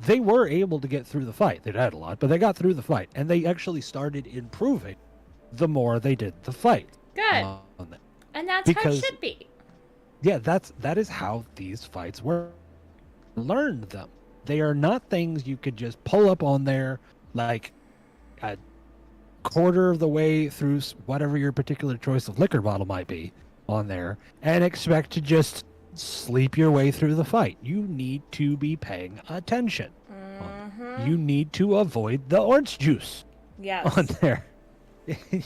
they were able to get through the fight. They had a lot, but they got through the fight. And they actually started improving the more they did the fight. Good. And that's how it should be. Yeah, that is how these fights work. Learned them. They are not things you could just pull up on there, like, a quarter of the way through whatever your particular choice of liquor bottle might be on there, and expect to just sleep your way through the fight. You need to be paying attention. You need to avoid the orange juice on there.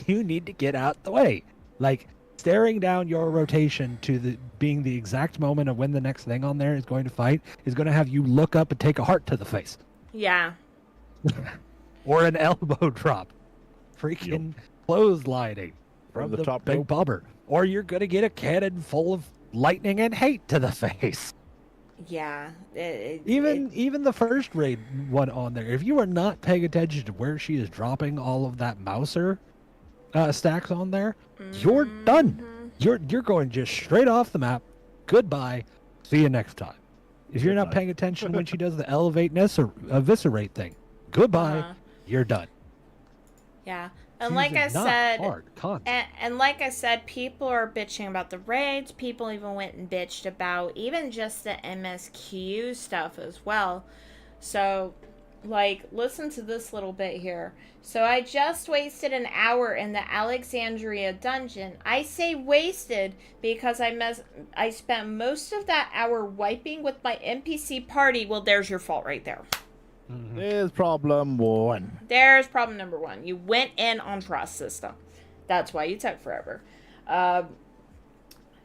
You need to get out the way. Like, staring down your rotation to being the exact moment of when the next thing on there is going to fight is going to have you look up and take a heart to the face. Yeah. Or an elbow drop. Freaking clotheslining from the top big bobber. Or you're going to get a cannon full of lightning and hate to the face. Yeah. Even the first raid one on there, if you are not paying attention to where she is dropping all of that Mouser stacks on there, you're done. You're going just straight off the map. Goodbye. See you next time. If you're not paying attention when she does the elevate or eviscerate thing, goodbye. You're done. Yeah. And like I said, and like I said, people are bitching about the raids. People even went and bitched about even just the MSQ stuff as well. So, like, listen to this little bit here. So I just wasted an hour in the Alexandria dungeon. I say wasted because I spent most of that hour wiping with my NPC party. Well, there's your fault right there. There's problem 1. There's problem number 1. You went in on trust system. That's why you took forever. I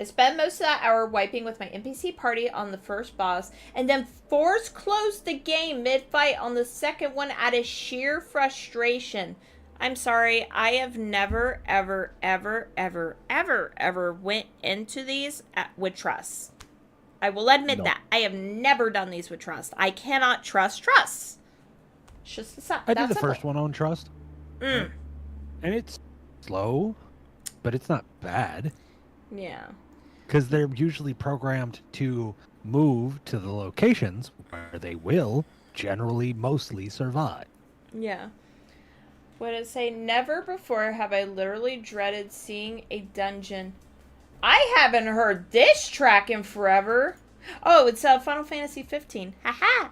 spent most of that hour wiping with my NPC party on the first boss, and then force closed the game mid-fight on the second one out of sheer frustration. I'm sorry, I have never, ever, ever, ever, ever, ever went into these with trust. I will admit that. I have never done these with trust. I cannot trust. It's just I did the first one on trust. And it's slow, but it's not bad. Yeah. Because they're usually programmed to move to the locations where they will generally mostly survive. Yeah. What did it say? Never before have I literally dreaded seeing a dungeon. I haven't heard this track in forever. Oh, it's Final Fantasy 15. Haha.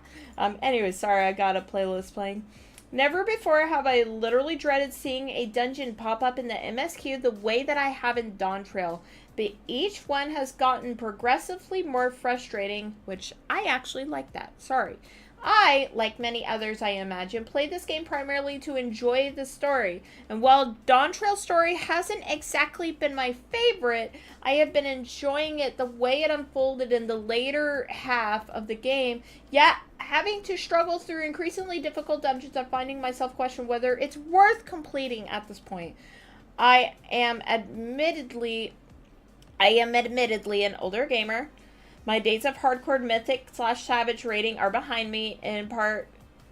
Anyway, sorry, I got a playlist playing. Never before have I literally dreaded seeing a dungeon pop up in the MSQ the way that I have in Dawntrail. But each one has gotten progressively more frustrating, which I actually like that. Sorry. I, like many others I imagine, played this game primarily to enjoy the story. And while Dawntrail story hasn't exactly been my favorite, I have been enjoying it the way it unfolded in the later half of the game. Yet, having to struggle through increasingly difficult dungeons and finding myself question whether it's worth completing at this point. I am admittedly an older gamer. My days of hardcore mythic/savage raiding are behind me, in part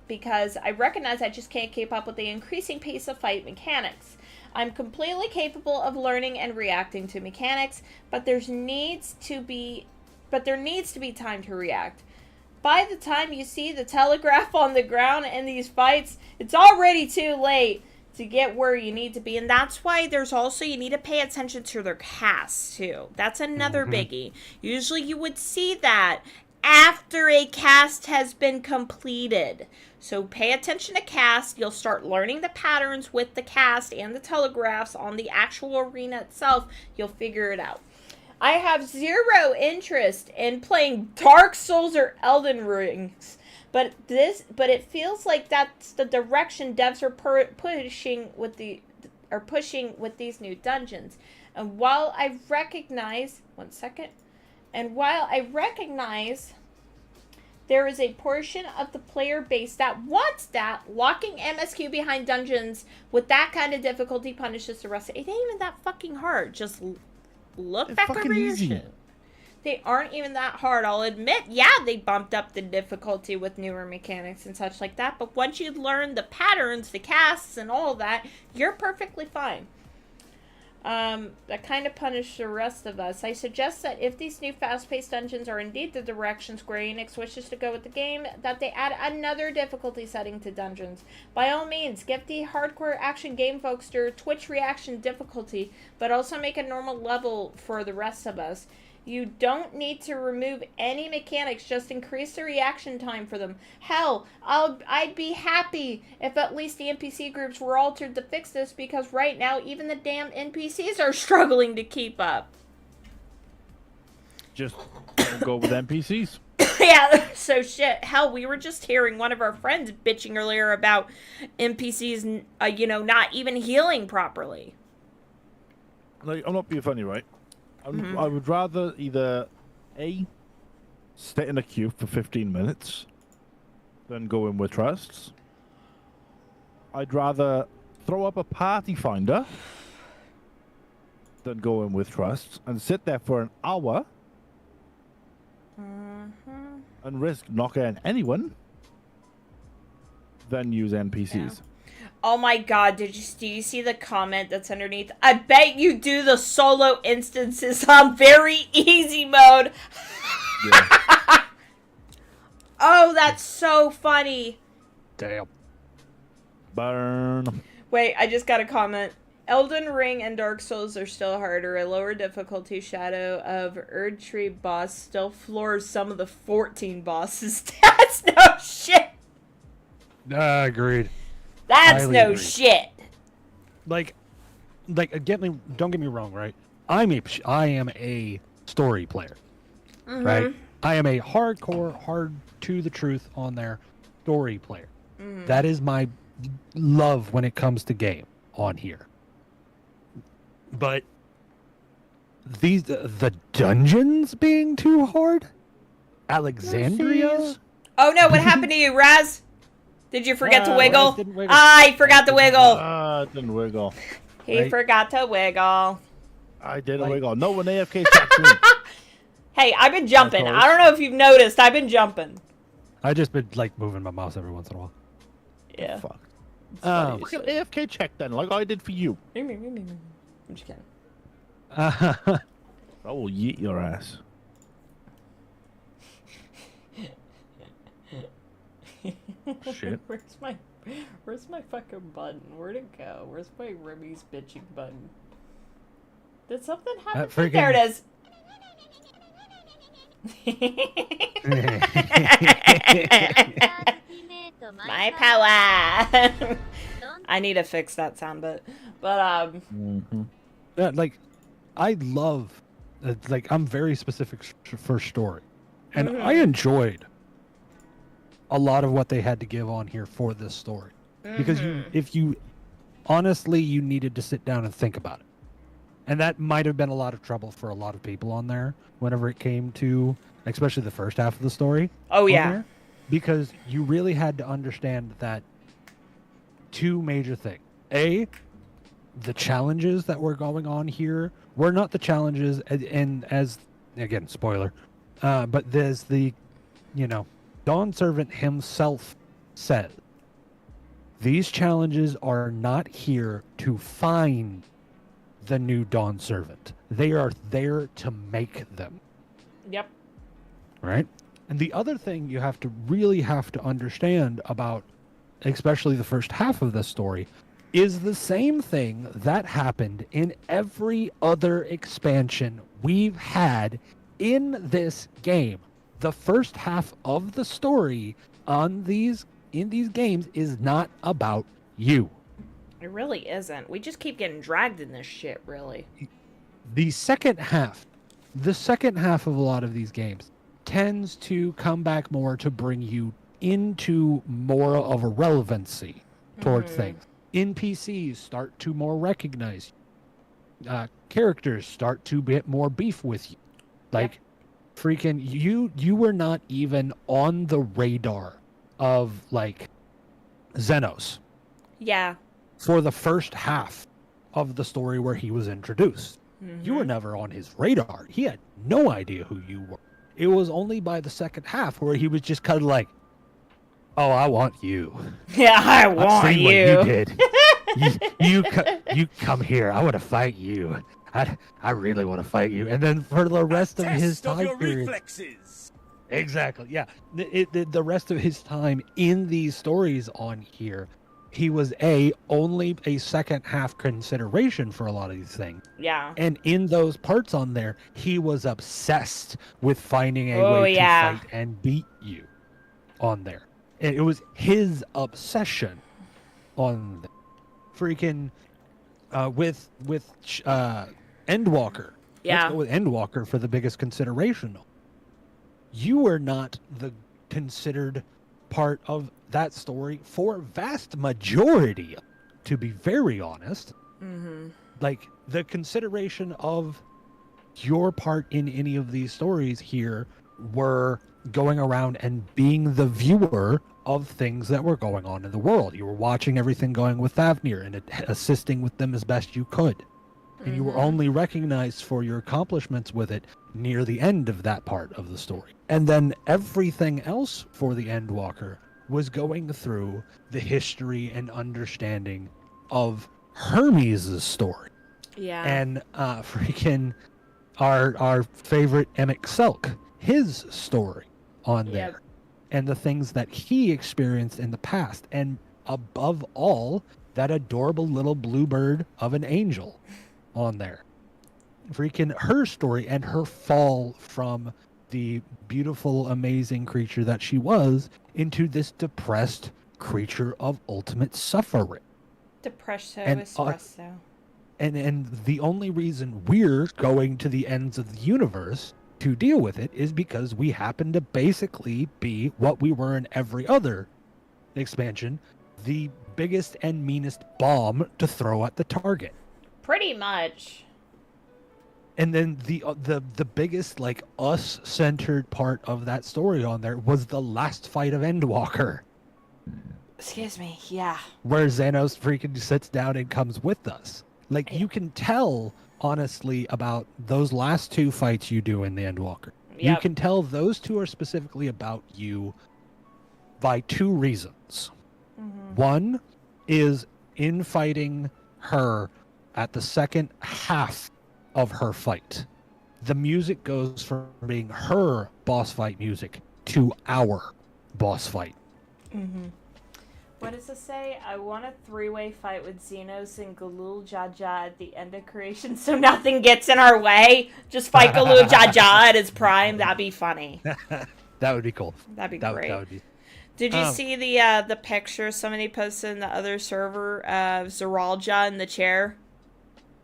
because I recognize I just can't keep up with the increasing pace of fight mechanics. I'm completely capable of learning and reacting to mechanics, but there needs to be time to react. By the time you see the telegraph on the ground in these fights, it's already too late to get where you need to be. And that's why there's also, you need to pay attention to their casts too. That's another biggie. Usually you would see that after a cast has been completed. So pay attention to cast. You'll start learning the patterns with the cast and the telegraphs on the actual arena itself. You'll figure it out. I have zero interest in playing Dark Souls or Elden Rings, But it feels like that's the direction devs are pushing with these new dungeons. And while I recognize, there is a portion of the player base that wants that, locking MSQ behind dungeons with that kind of difficulty punishes the rest. It ain't even that fucking hard. Just look It's back fucking over your easy. shit. They aren't even that hard. I'll admit, yeah, they bumped up the difficulty with newer mechanics and such like that. But once you learn the patterns, the casts, and all that, you're perfectly fine. That kind of punished the rest of us. I suggest that if these new fast-paced dungeons are indeed the direction Square Enix wishes to go with the game, that they add another difficulty setting to dungeons. By all means, give the hardcore action game folks their Twitch reaction difficulty, but also make a normal level for the rest of us. You don't need to remove any mechanics, just increase the reaction time for them. Hell, I'd be happy if at least the NPC groups were altered to fix this, because right now even the damn NPCs are struggling to keep up. Just don't go with NPCs. Yeah, so shit. Hell, we were just hearing one of our friends bitching earlier about NPCs, not even healing properly. Like, I'm not being funny, right? I would rather either A, sit in a queue for 15 minutes than go in with trusts. I'd rather throw up a party finder than go in with trusts and sit there for an hour and risk knocking anyone than use NPCs. Yeah. Oh my god, do you see the comment that's underneath? I bet you do the solo instances on very easy mode. Yeah. Oh, that's so funny. Damn. Burn. Wait, I just got a comment. Elden Ring and Dark Souls are still harder. A lower difficulty Shadow of Erdtree boss still floors some of the 14 bosses. That's no shit. Agreed. That's Highly no agreed. shit. Don't get me wrong, right? I am a story player, right? I am a hardcore, hard to the truth on their story player. That is my love when it comes to game on here. But the dungeons being too hard, Alexandria. Oh no, what happened to you, Raz? Did you forget to Raz wiggle? didn't wiggle. I forgot to wiggle. It didn't wiggle. He Right. forgot to wiggle. I didn't Like- wiggle. No one AFK checks me. Hey, I've been jumping. course. I don't know if you've noticed. I've been jumping. I just been moving my mouse every once in a while. Yeah. Fuck. Um, Look at AFK check then, like I did for you. I'm just kidding. I will yeet your ass. Shit. Where's my fucking button? Where'd it go? Where's my Remy's bitching button? Did something happen? freaking- There it is. My power. I need to fix that sound bit. But Yeah, I love, I'm very specific for story, and I enjoyed a lot of what they had to give on here for this story, because if you honestly, you needed to sit down and think about it, and that might have been a lot of trouble for a lot of people on there whenever it came to, especially the first half of the story. oh on yeah. there, because you really had to understand that two major things. A, the challenges that were going on here were not the challenges, and as, again, spoiler, but there's the, Dawn Servant himself said, these challenges are not here to find the new Dawn Servant. They are there to make them. Yep. Right? And the other thing you really have to understand about, especially the first half of this story, is the same thing that happened in every other expansion we've had in this game. The first half of the story in these games is not about you. It really isn't. We just keep getting dragged in this shit, really. The second half of a lot of these games tends to come back more to bring you into more of a relevancy towards things. NPCs start to more recognize you. Characters start to get more beef with you. Like, freaking, you were not even on the radar of, like, Xenos. Yeah. For the first half of the story where he was introduced. You were never on his radar. He had no idea who you were. It was only by the second half where he was just kind of like, oh, I want you. Yeah, I I've want seen you. what you did. you come here. I want to fight you. I really want to fight you. And then for the rest of his time period, reflexes. exactly, yeah. The rest of his time in these stories on here, he was only a second half consideration for a lot of these things. Yeah. And in those parts on there, he was obsessed with finding a Oh, way yeah. to fight and beat you on there. And it was his obsession on the freaking with Endwalker. Yeah. Let's go with Endwalker for the biggest consideration. You were not the considered part of that story for vast majority, to be very honest. Like, the consideration of your part in any of these stories here were going around and being the viewer of things that were going on in the world. You were watching everything going with Thavnir and assisting with them as best you could. And you were only recognized for your accomplishments with it near the end of that part of the story. And then everything else for the Endwalker was going through the history and understanding of Hermes' story. Yeah. And freaking our favorite Emic Selk, his story on there. Yep. And the things that he experienced in the past. And above all, that adorable little bluebird of an angel on there. Freaking her story and her fall from the beautiful, amazing creature that she was into this depressed creature of ultimate suffering. Depresso, And, espresso. And the only reason we're going to the ends of the universe to deal with it is because we happen to basically be what we were in every other expansion, the biggest and meanest bomb to throw at the target. Pretty much. And then the biggest, like, us-centered part of that story on there was the last fight of Endwalker, Excuse me. Yeah. where Xenos freaking sits down and comes with us. Like, you can tell, honestly, about those last two fights you do in the Endwalker. You Yep. can tell those two are specifically about you by two reasons. One is in fighting her at the second half of her fight. The music goes from being her boss fight music to our boss fight. What does it say? I want a three-way fight with Xenos and Galul Jaja at the end of creation so nothing gets in our way. Just fight Galul Jaja at his prime. That'd be funny. That would be cool. That'd be That great. would be. Did you see the picture somebody posted in the other server of Zeralja in the chair?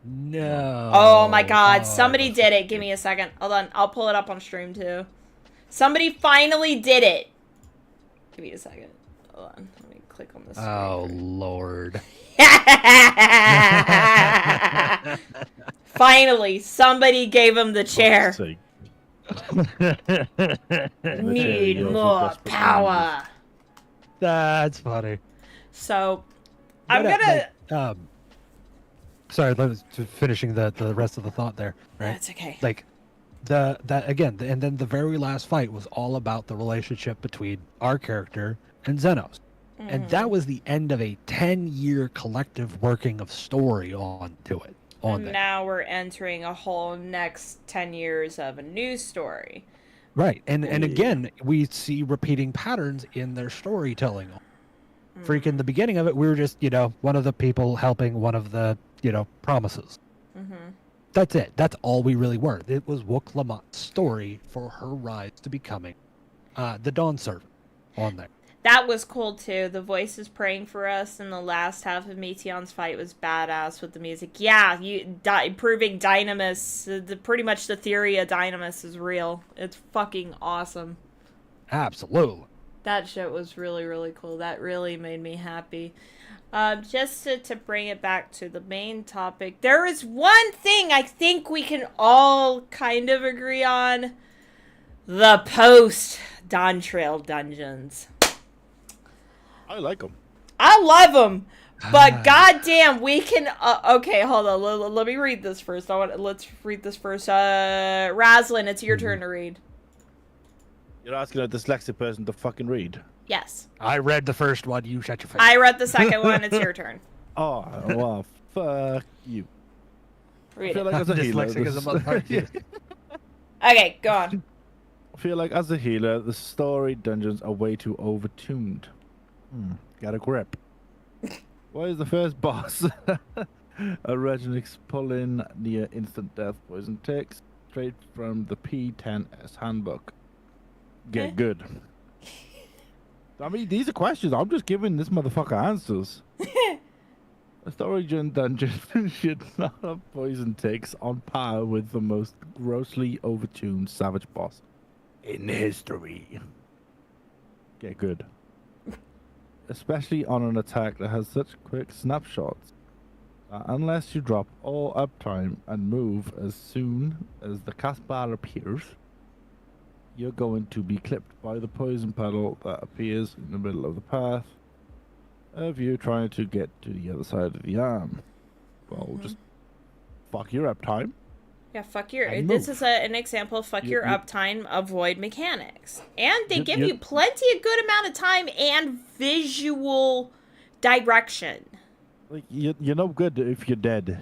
No. Oh my god, somebody did it. Give me a second. Hold on, I'll pull it up on stream too. Somebody finally did it. Give me a second. Hold on, let me click on this. Oh Lord. Finally, somebody gave him the chair. Sake. Need Eorzean more desperately power. That's funny. So, I'm But, gonna. like, sorry, finishing the rest of the thought there. Right. That's okay. Like and then the very last fight was all about the relationship between our character and Xenos. And that was the end of a 10-year collective working of story onto it. And now we're entering a whole next 10 years of a new story. Right. And again, we see repeating patterns in their storytelling. Freaking the beginning of it, we were just, one of the people helping one of the, promises. That's it. That's all we really were. It was Wook Lamott's story for her rise to becoming the Dawn Servant on there. That was cool too. The voices praying for us in the last half of Meteon's fight was badass with the music. Yeah, proving Dynamis, pretty much the theory of Dynamis is real. It's fucking awesome. Absolutely. That shit was really, really cool. That really made me happy. Just to bring it back to the main topic, there is one thing I think we can all kind of agree on. The post-Dawn Trail dungeons. I like them. I love them. But goddamn, we can... okay, hold on. Let me read this first. Let's read this first. Raslin, it's your turn to read. You're asking a dyslexic person to fucking read. Yes. I read the first one. You shut your face. I read the second one. It's your turn. Oh, well, fuck you. Read I feel it. like as a healer, Dyslexic as a motherfucker. Okay, go on. I feel like as a healer, the story dungeons are way too overtuned. Got a grip. Why is the first boss a Reginix pull-in near instant death poison takes straight from the P10S handbook? Get good. I mean, these are questions. I'm just giving this motherfucker answers. A story dungeon should not have poison takes on par with the most grossly overtuned savage boss in history. Get good. Especially on an attack that has such quick snapshots. Unless you drop all uptime and move as soon as the cast bar appears, you're going to be clipped by the poison puddle that appears in the middle of the path of you trying to get to the other side of the arm. Well, just fuck your uptime. Yeah, fuck your... And This move. is an example of fuck your You- uptime, avoid mechanics. And they You- give you- you plenty of good amount of time and visual direction. Like, you're no good if you're dead.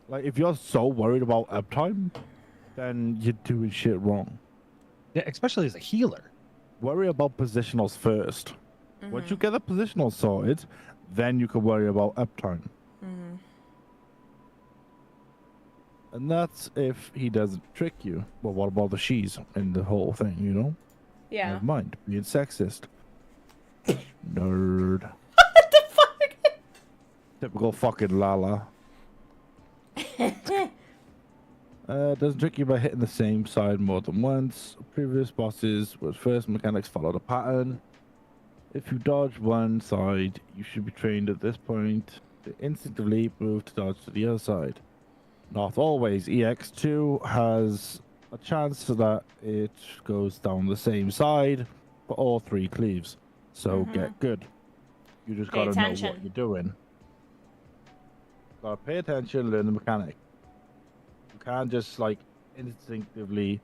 Like, if you're so worried about uptime, then you're doing shit wrong. Yeah, especially as a healer. Worry about positionals first. Once you get the positionals sorted, then you can worry about uptime. And that's if he doesn't trick you. Well, what about the she's in the whole thing, you know? Yeah. Never mind, being sexist. Nerd. What the fuck? Typical fucking Lala. Doesn't trick you by hitting the same side more than once. Previous bosses with first mechanics follow the pattern. If you dodge one side, you should be trained at this point to instinctively move to dodge to the other side. Not always. EX2 has a chance that it goes down the same side for all three cleaves. So get good. You just Pay gotta know attention. what you're doing. Gotta pay attention, learn the mechanic. You can't just like instinctively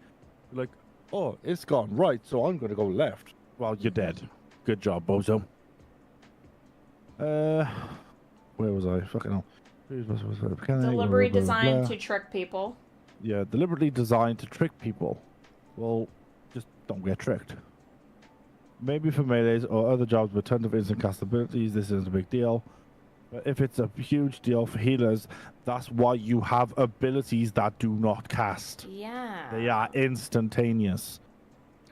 be like, oh, it's gone right, so I'm gonna go left. Well, you're dead. Good job, Bozo. Where was I? Fucking hell. Deliberately designed to trick people. Yeah, deliberately designed to trick people. Well, just don't get tricked. Maybe for melees or other jobs with tons of instant cast abilities, this isn't a big deal. But if it's a huge deal for healers, that's why you have abilities that do not cast. Yeah. They are instantaneous.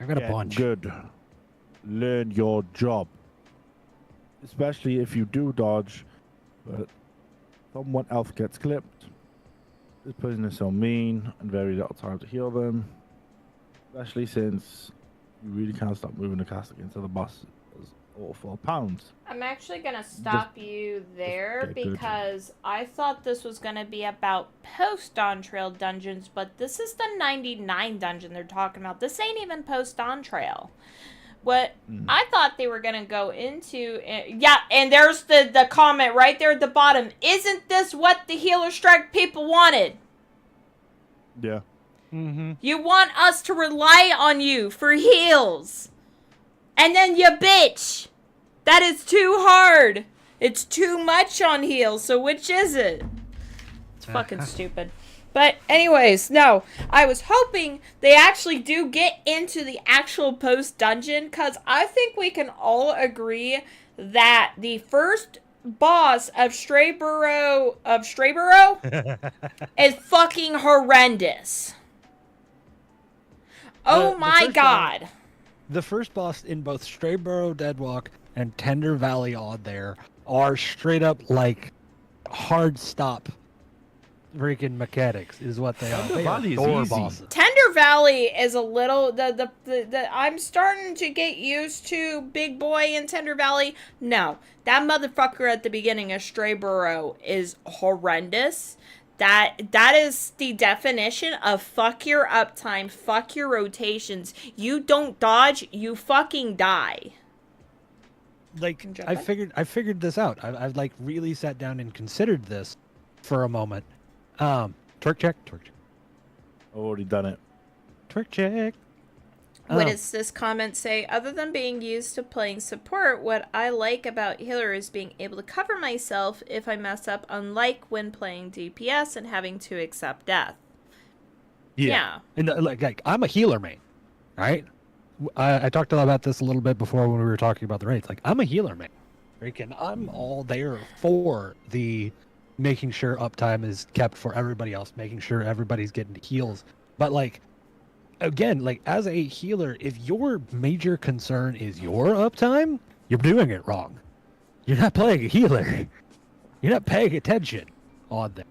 I've got a Get bunch. good. Learn your job. Especially if you do dodge, but someone else gets clipped. This person is so mean and very little time to heal them. Especially since you really can't stop moving the cast against other bosses all 4 pounds. I'm actually going to stop you there get good. because I thought this was going to be about post-Dawn Trail dungeons, but this is the 99 dungeon they're talking about. This ain't even post-Dawn Trail. What I thought they were going to go into... yeah, and there's the comment right there at the bottom. Isn't this what the Healer Strike people wanted? Yeah. You want us to rely on you for heals. And then you bitch. That is too hard. It's too much on heals, so which is it? It's fucking stupid. But anyways, no. I was hoping they actually do get into the actual post-dungeon, because I think we can all agree that the first boss of Strayborough is fucking horrendous. Oh The my first god. The first boss in both Strayborough Deadwalk and Tender Valley Odd there are straight up like hard stop freaking mechanics is what they are. Thunder They are Valley is door easy. bosses. Tender Valley is a little the I'm starting to get used to Big Boy in Tender Valley. No, that motherfucker at the beginning of Stray Burrow is horrendous. That is the definition of fuck your uptime, fuck your rotations. You don't dodge, you fucking die. Like Jump I in? figured this out. I've like really sat down and considered this for a moment. Twerk check. Already done it. Twerk check. What does this comment say? Other than being used to playing support, what I like about healer is being able to cover myself if I mess up, unlike when playing DPS and having to accept death. Yeah. And like I'm a healer main, right? I talked about this a little bit before when we were talking about the raids. Like I'm a healer main. Freaking, I'm all there for the making sure uptime is kept for everybody else, making sure everybody's getting heals. But like, again, like as a healer, if your major concern is your uptime, you're doing it wrong. You're not playing a healer. You're not paying attention on there.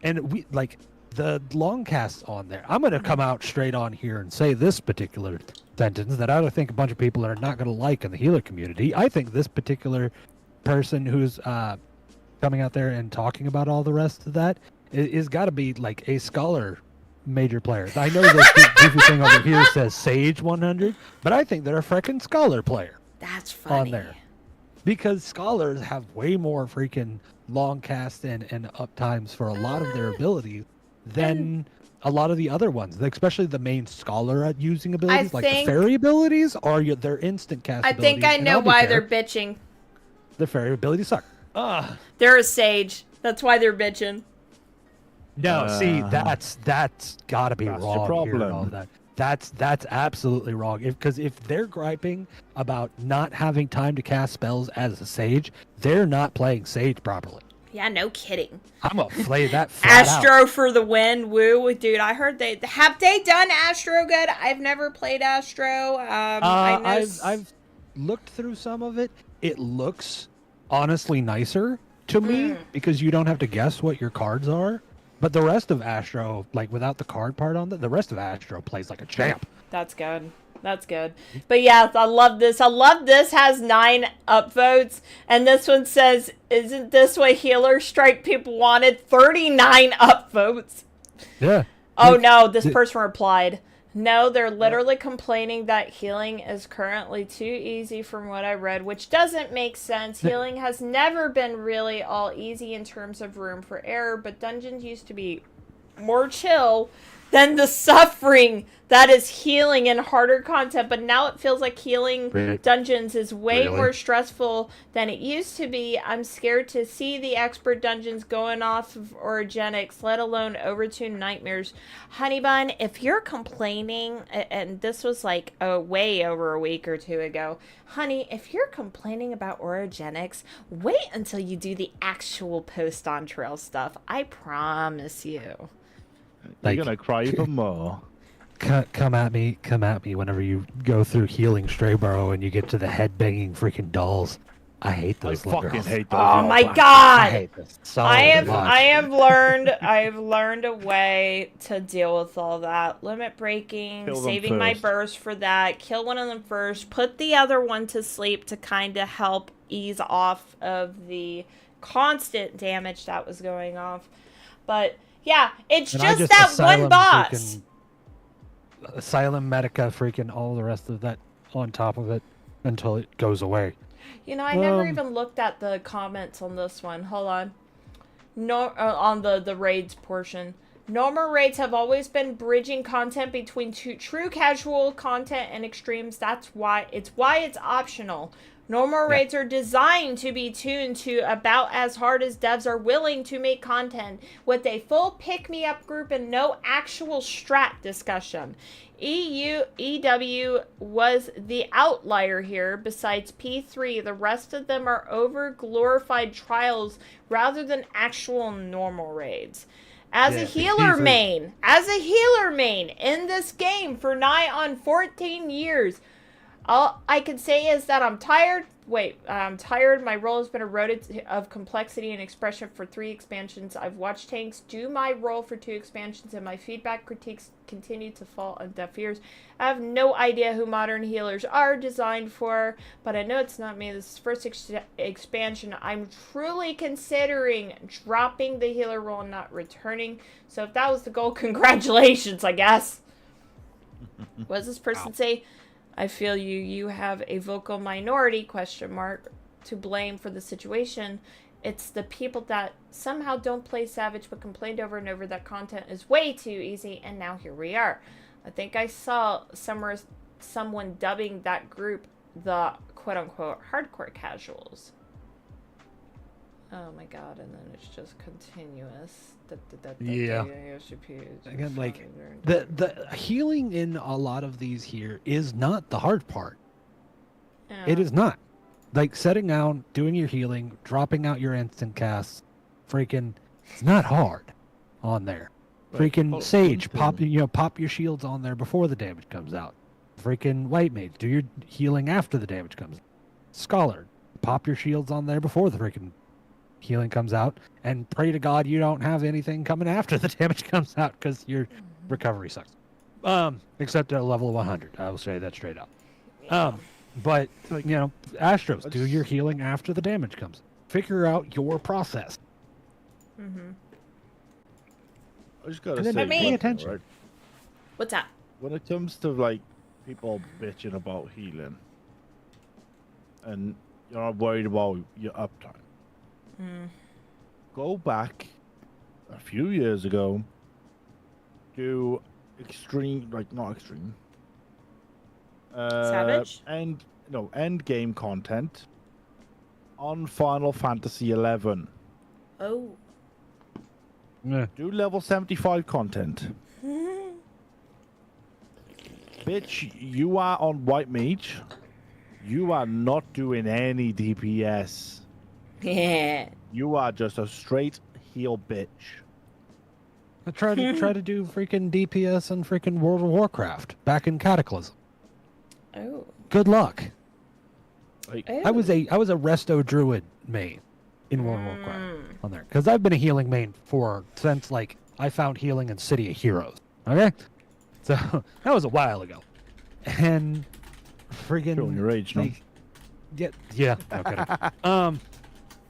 And we like the long casts on there. I'm going to come out straight on here and say this particular sentence that I think a bunch of people are not going to like in the healer community. I think this particular person who's coming out there and talking about all the rest of that is got to be like a scholar major player. I know this goofy thing over here says Sage 100, but I think they're a freaking scholar player. That's funny. On there. Because scholars have way more freaking long cast and uptimes for a lot of their abilities than a lot of the other ones, especially the main scholar at using abilities. Like the fairy abilities are their instant cast abilities. I think I know why they're bitching. The fairy abilities suck. They're a sage. That's why they're bitching. No, see, that's gotta be That's wrong. your problem. Here and all that. That's absolutely wrong. Because if they're griping about not having time to cast spells as a sage, they're not playing sage properly. Yeah, no kidding. I'm gonna play that flat Astro out. for the win, woo, dude. I heard have they done Astro good? I've never played Astro. I've looked through some of it. It looks honestly nicer to me because you don't have to guess what your cards are. But the rest of Astro, like without the card part on the rest of Astro plays like a champ. That's good. That's good. But yeah, I love this. I love this has 9 upvotes. And this one says, isn't this what Healer Strike people wanted? 39 upvotes. Yeah. Oh no, this person replied. No, they're literally complaining that healing is currently too easy from what I read, which doesn't make sense. Healing has never been really all easy in terms of room for error, but dungeons used to be more chill than the suffering that is healing in harder content. But now it feels like healing dungeons is way more stressful than it used to be. I'm scared to see the expert dungeons going off of orogenics, let alone overtuned nightmares. Honeybun, if you're complaining, and this was like way over a week or 2 ago, honey, if you're complaining about orogenics, wait until you do the actual post on trail stuff. I promise you. You're gonna cry even more. Come at me whenever you go through healing Stray Burrow and you get to the head banging freaking dolls. I hate those. I fucking hate those. Oh my I god! hate this so I've much. learned a way to deal with all that. Limit breaking, Kill them saving my first. burst for that, kill one of them first, put the other one to sleep to kind of help ease off of the constant damage that was going off. But yeah, it's And just that one boss. Asylum Medica, freaking all the rest of that on top of it until it goes away. You know, I never even looked at the comments on this one. Hold on. No, on the raids portion. Normal raids have always been bridging content between true casual content and extremes. That's why it's optional. Normal raids are designed to be tuned to about as hard as devs are willing to make content, with a full pick-me-up group and no actual strat discussion. EW was the outlier here. Besides P3, the rest of them are over-glorified trials rather than actual normal raids. As a healer main in this game for nigh on 14 years, all I can say is that I'm tired, Wait, I'm tired. My role has been eroded of complexity and expression for 3 expansions. I've watched tanks do my role for 2 expansions, and my feedback critiques continue to fall on deaf ears. I have no idea who modern healers are designed for, but I know it's not me. This is first expansion. I'm truly considering dropping the healer role and not returning. So if that was the goal, congratulations, I guess. What does this person say? I feel you have a vocal minority, to blame for the situation. It's the people that somehow don't play Savage but complained over and over that content is way too easy, and now here we are. I think I saw somewhere someone dubbing that group the quote-unquote hardcore casuals. Oh my god, and then it's just continuous. Yeah. Again, like, the healing in a lot of these here is not the hard part. Yeah. It is not. Like, setting out, doing your healing, dropping out your instant casts, freaking, it's not hard on there. Freaking Sage, pop your shields on there before the damage comes out. Freaking White Mage, do your healing after the damage comes out. Scholar, pop your shields on there before the freaking healing comes out, and pray to God you don't have anything coming after the damage comes out, because your recovery sucks. Except at a level of 100. I will say that straight up. But Astros, do your healing after the damage comes. Figure out your process. Mm-hmm. I just gotta And then say, pay attention. right? What's that? When it comes to like people bitching about healing, and you're not worried about your uptime, go back a few years ago. Do extreme, like not extreme. Savage? End game content on Final Fantasy 11. Oh. Yeah. Do level 75 content. Bitch, you are on White Mage. You are not doing any DPS. Yeah. You are just a straight heal bitch. I try to do freaking DPS on freaking World of Warcraft back in Cataclysm. Oh. Good luck. Like, Oh. I was a Resto Druid main in World of Warcraft on there, because I've been a healing main since like I found healing in City of Heroes. Okay, so that was a while ago, and friggin' showing your age, no? Yeah. No kidding.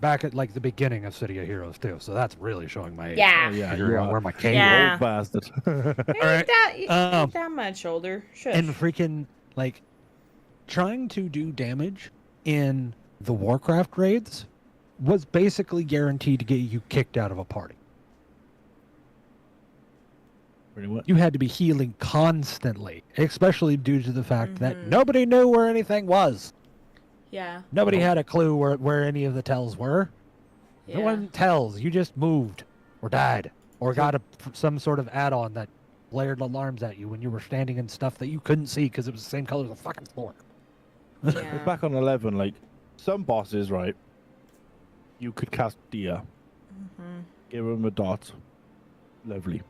Back at like the beginning of City of Heroes too, so that's really showing my age. Yeah. Oh, yeah, Figuring you out are where my cane Yeah. old bastard. Alright. Not that much older. Shush. And freaking like trying to do damage in the Warcraft raids was basically guaranteed to get you kicked out of a party. Pretty much. You had to be healing constantly, especially due to the fact that nobody knew where anything was. Yeah. Nobody had a clue where any of the tells were. Yeah. No one tells. You just moved or died or got some sort of add-on that blared alarms at you when you were standing in stuff that you couldn't see because it was the same color as the fucking floor. Yeah. Back on 11, like some bosses, right? You could cast Deer, give them a dot, lovely.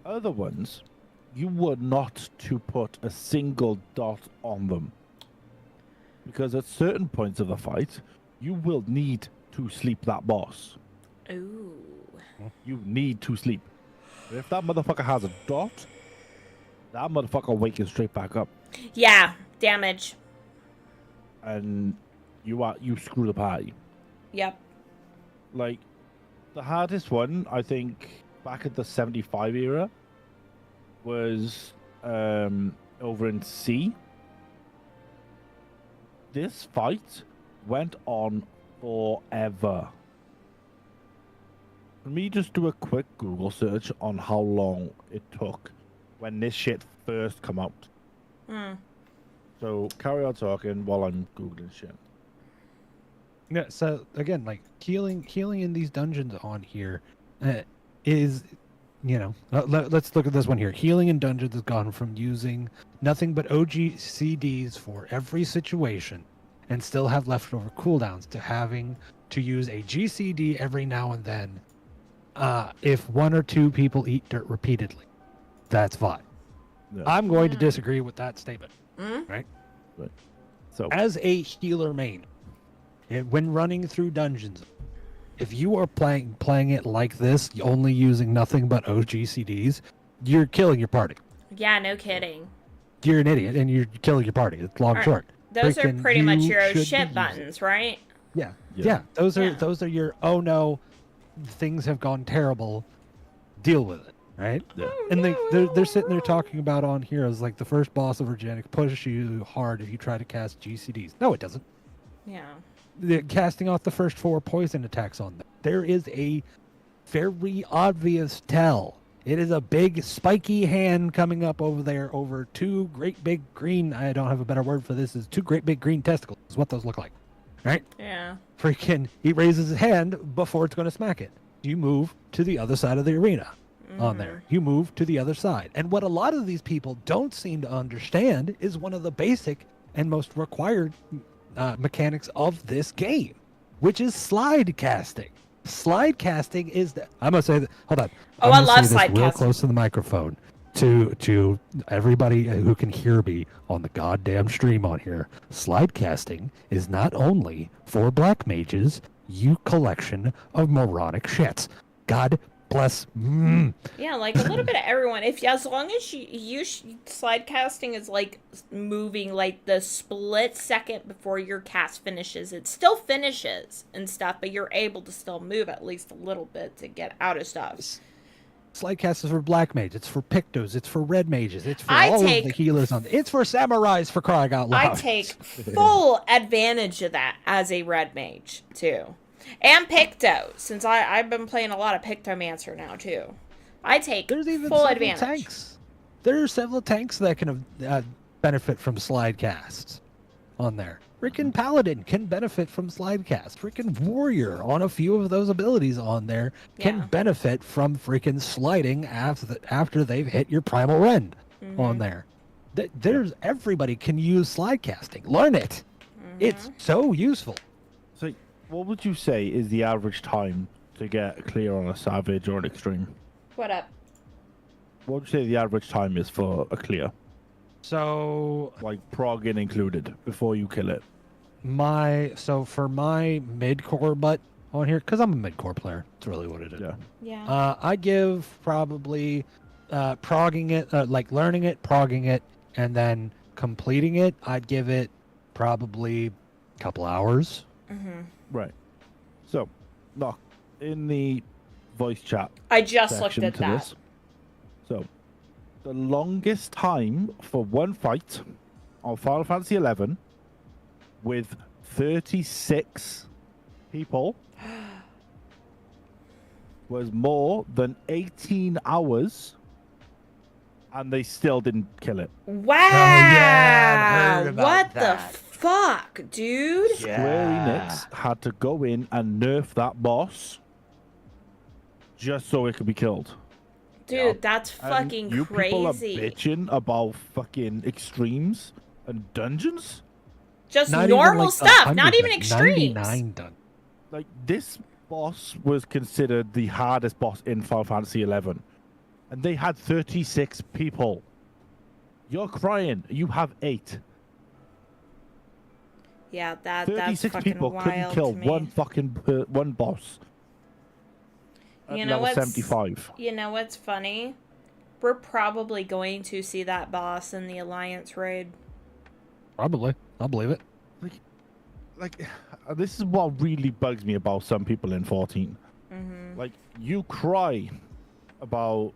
Other ones, you were not to put a single dot on them, because at certain points of the fight, you will need to sleep that boss. Ooh. You need to sleep. But if that motherfucker has a dot, that motherfucker waking straight back up, Yeah. Damage. and you screw the party. Yep. Like, the hardest one, I think, back at the 75 era, was over in C. This fight went on forever. Let me just do a quick Google search on how long it took when this shit first come out. So carry on talking while I'm Googling shit. Yeah, so again, like healing in these dungeons on here is, let's look at this one here. Healing in dungeons has gone from using nothing but OGCDs for every situation and still have leftover cooldowns to having to use a GCD every now and then if one or two people eat dirt repeatedly. That's fine. Yeah. I'm going to disagree with that statement. Mm? Right? Right. So As a healer main, when running through dungeons, if you are playing it like this, only using nothing but OGCDs, you're killing your party. Yeah, no kidding. You're an idiot, and you're killing your party. It's long Alright, short. Those are Freaking pretty much you your should be shit using- buttons, right? Yeah. Those Yeah. are your oh no, things have gone terrible. Deal with it, right? Yeah. And they're sitting there talking about on heroes like the first boss of Organic pushes you hard if you try to cast GCDs. No, it doesn't. Yeah. They're casting off the first 4 poison attacks on them. There is a very obvious tell. It is a big spiky hand coming up over there over 2 great big green, I don't have a better word for this, is 2 great big green testicles is what those look like. Right? Yeah. Freaking, he raises his hand before it's going to smack it. You move to the other side of the arena on there. You move to the other side. And what a lot of these people don't seem to understand is one of the basic and most required mechanics of this game, which is slide casting. Slide casting is I'm gonna say that. Hold on. Oh, I'm I gonna love say slide this real casting. close to the microphone to everybody who can hear me on the goddamn stream on here. Slide casting is not only for black mages, you collection of moronic shits. God bless. Yeah, like a little bit of everyone. As long as slide casting is like moving like the split second before your cast finishes, it still finishes and stuff, but you're able to still move at least a little bit to get out of stuff. Slide cast is for black mages. It's for pictos. It's for red mages. It's for I all take- of the healers on. It's for samurais, for crying out loud. I take full advantage of that as a red mage too. And Picto, since I've been playing a lot of Pictomancer now too. I take There's even full several advantage. tanks. There are several tanks that can benefit from slide casts on there. Freaking Paladin can benefit from slide cast. Freaking Warrior on a few of those abilities on there can Yeah. benefit from freaking sliding after they've hit your primal rend on there. There's everybody can use slide casting. Learn it. It's so useful. So, what would you say is the average time to get a clear on a savage or an extreme? What up? What would you say the average time is for a clear? So Like progging included, before you kill it. for my mid-core butt on here, because I'm a mid-core player, that's really what it is. Yeah. Yeah. I give probably progging it, like learning it, progging it, and then completing it. I'd give it probably a couple hours. Right. So, look, in the voice chat I just looked section at to that. this. So, the longest time for one fight on Final Fantasy XI with 36 people was more than 18 hours, and they still didn't kill it. Wow. yeah, I've heard about what that. the fuck, dude? Square Enix had to go in and nerf that boss just so it could be killed. Dude, that's And fucking you people are crazy. bitching about fucking extremes and dungeons? Just Not normal even, like, stuff, 100, not even like extremes. 99 done. Like, this boss was considered the hardest boss in Final Fantasy XI. And they had 36 people. You're crying. You have 8. Yeah, that's 36 fucking people wild couldn't kill to me. one boss. At You know level what's 75. You know what's funny? We're probably going to see that boss in the Alliance raid. Probably. I'll believe it. Like, this is what really bugs me about some people in 14. Like, you cry about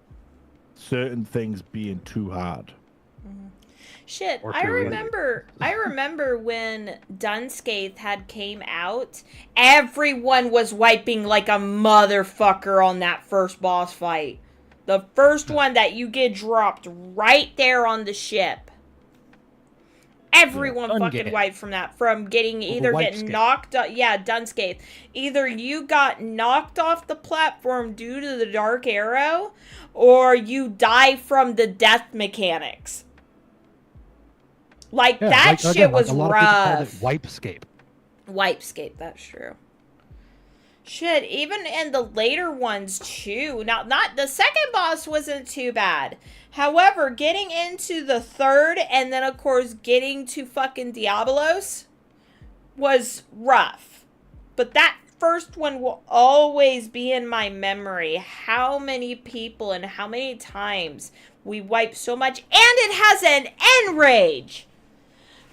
certain things being too hard. Shit, Or I too late. remember when Dunscaith had came out, everyone was wiping like a motherfucker on that first boss fight. The first one that you get dropped right there on the ship. Everyone fucking Dungate. wiped from that, from getting either getting Wipescape. knocked Dunscaith. Either you got knocked off the platform due to the dark arrow, or you die from the death mechanics. Like, Yeah, that like, shit again, was like a lot of people called rough. it Wipescape. Wipescape, that's true. Shit, even in the later ones too. Now, not the second boss wasn't too bad. However, getting into the third and then of course getting to fucking Diabolos was rough. but that first one will always be in my memory. How many people and how many times we wipe so much, and it has an end rage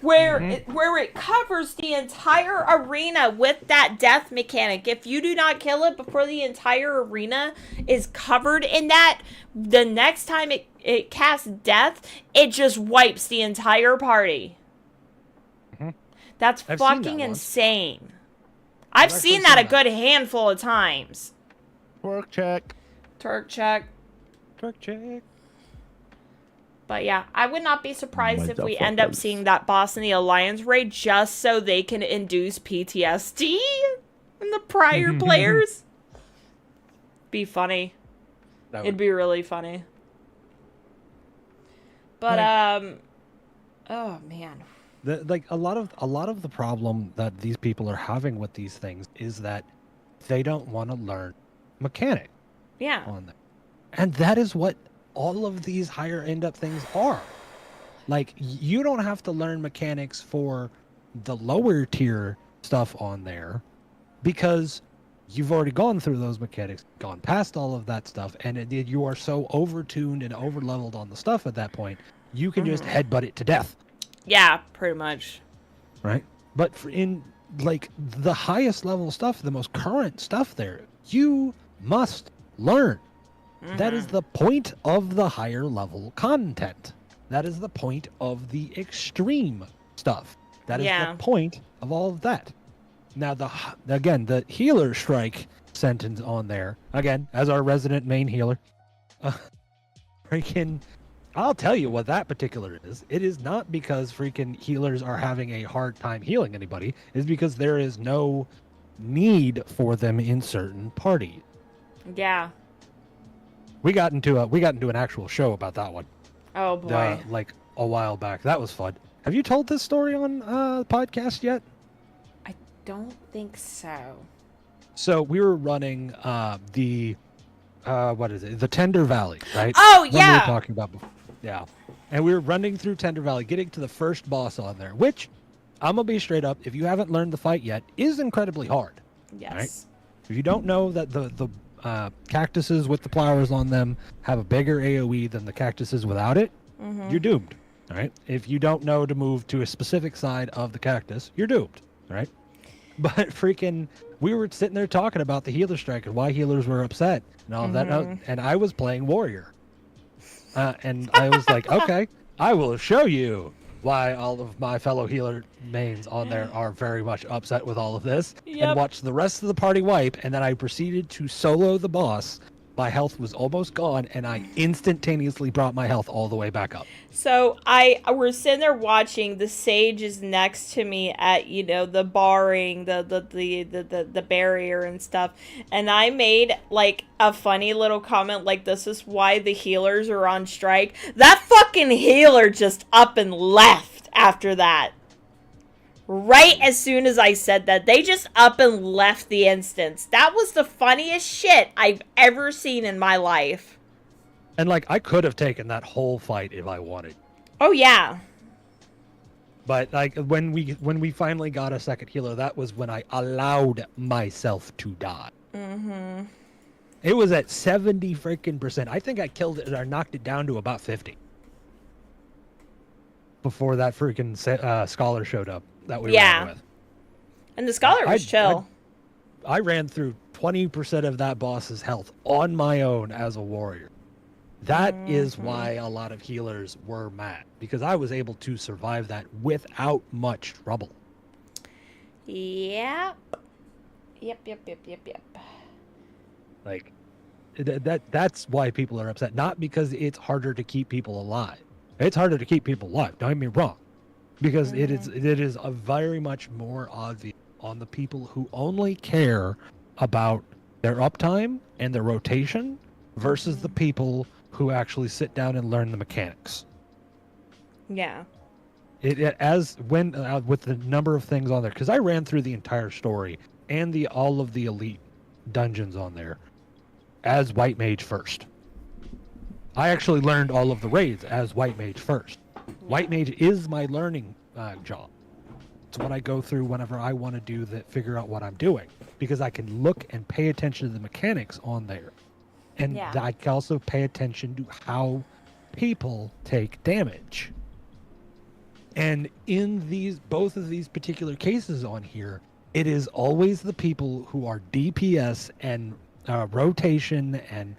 where it covers the entire arena with that death mechanic. If you do not kill it before the entire arena is covered in that, the next time it casts death, it just wipes the entire party. That's fucking insane. I've seen that a good handful of times. Twerk check. Turk check. Twerk check. But yeah, I would not be surprised if we end up seeing that boss in the Alliance raid just so they can induce PTSD in the prior players. Be funny. It'd be really funny. But oh man. A lot of the problem that these people are having with these things is that they don't want to learn mechanic. Yeah. On them. And that is what all of these higher end up things are. Like, you don't have to learn mechanics for the lower tier stuff on there because you've already gone through those mechanics, gone past all of that stuff, and you are so over-tuned and over-leveled on the stuff at that point, you can just headbutt it to death. Yeah, pretty much. Right? But in, like, the highest level stuff, the most current stuff there, you must learn. That is the point of the higher level content. That is the point of the extreme stuff. That is the point of all of that. Now, the healer strike sentence on there, again, as our resident main healer, freaking, I'll tell you what that particular is. It is not because freaking healers are having a hard time healing anybody. It's because there is no need for them in certain parties. Yeah. We got into an actual show about that one. Oh boy. Like a while back. That was fun. Have you told this story on podcast yet? I don't think so. So we were running the Tender Valley, right? Oh One we were talking about before. Yeah. And we were running through Tender Valley, getting to the first boss on there, which I'm gonna be straight up, if you haven't learned the fight yet, is incredibly hard. Yes. Right? If you don't know that the cactuses with the flowers on them have a bigger AoE than the cactuses without it, you're doomed. All right. If you don't know to move to a specific side of the cactus, you're doomed. All right. But freaking, we were sitting there talking about the healer strike and why healers were upset and all of that. And I was playing warrior. And I was like, okay, I will show you why all of my fellow healer mains on there are very much upset with all of this. And watch the rest of the party wipe, and then I proceeded to solo the boss. My health was almost gone, and I instantaneously brought my health all the way back up. So we're sitting there watching. The sage is next to me at the barring, the barrier and stuff, and I made like a funny little comment like, "This is why the healers are on strike." That fucking healer just up and left after that. Right as soon as I said that, they just up and left the instance. That was the funniest shit I've ever seen in my life. And like, I could have taken that whole fight if I wanted. Oh yeah. But like, when we finally got a second healer, that was when I allowed myself to die. It was at 70 freaking percent. I think I killed it or knocked it down to about 50 before that freaking scholar showed up that we ran with. And the scholar was chill. I ran through 20% of that boss's health on my own as a warrior. That is why a lot of healers were mad, because I was able to survive that without much trouble. Yep. Like, that's why people are upset. Not because it's harder to keep people alive. It's harder to keep people alive, don't get me wrong. Because it is a very much more obvious on the people who only care about their uptime and their rotation versus the people who actually sit down and learn the mechanics. Yeah. With the number of things on there, because I ran through the entire story and all of the elite dungeons on there as White Mage first. I actually learned all of the raids as White Mage first. White Mage is my learning job. what I go through whenever I want to do that, figure out what I'm doing, because I can look and pay attention to the mechanics on there. And Yeah. I can also pay attention to how people take damage. And in both of these particular cases on here, it is always the people who are DPS and rotation and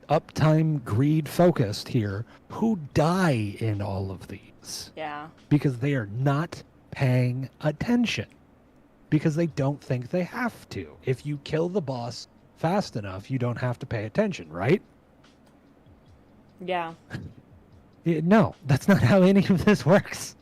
uptime greed focused here who die in all of these. Yeah. Because they are not paying attention. Because they don't think they have to. If you kill the boss fast enough, you don't have to pay attention, right? Yeah. No, that's not how any of this works.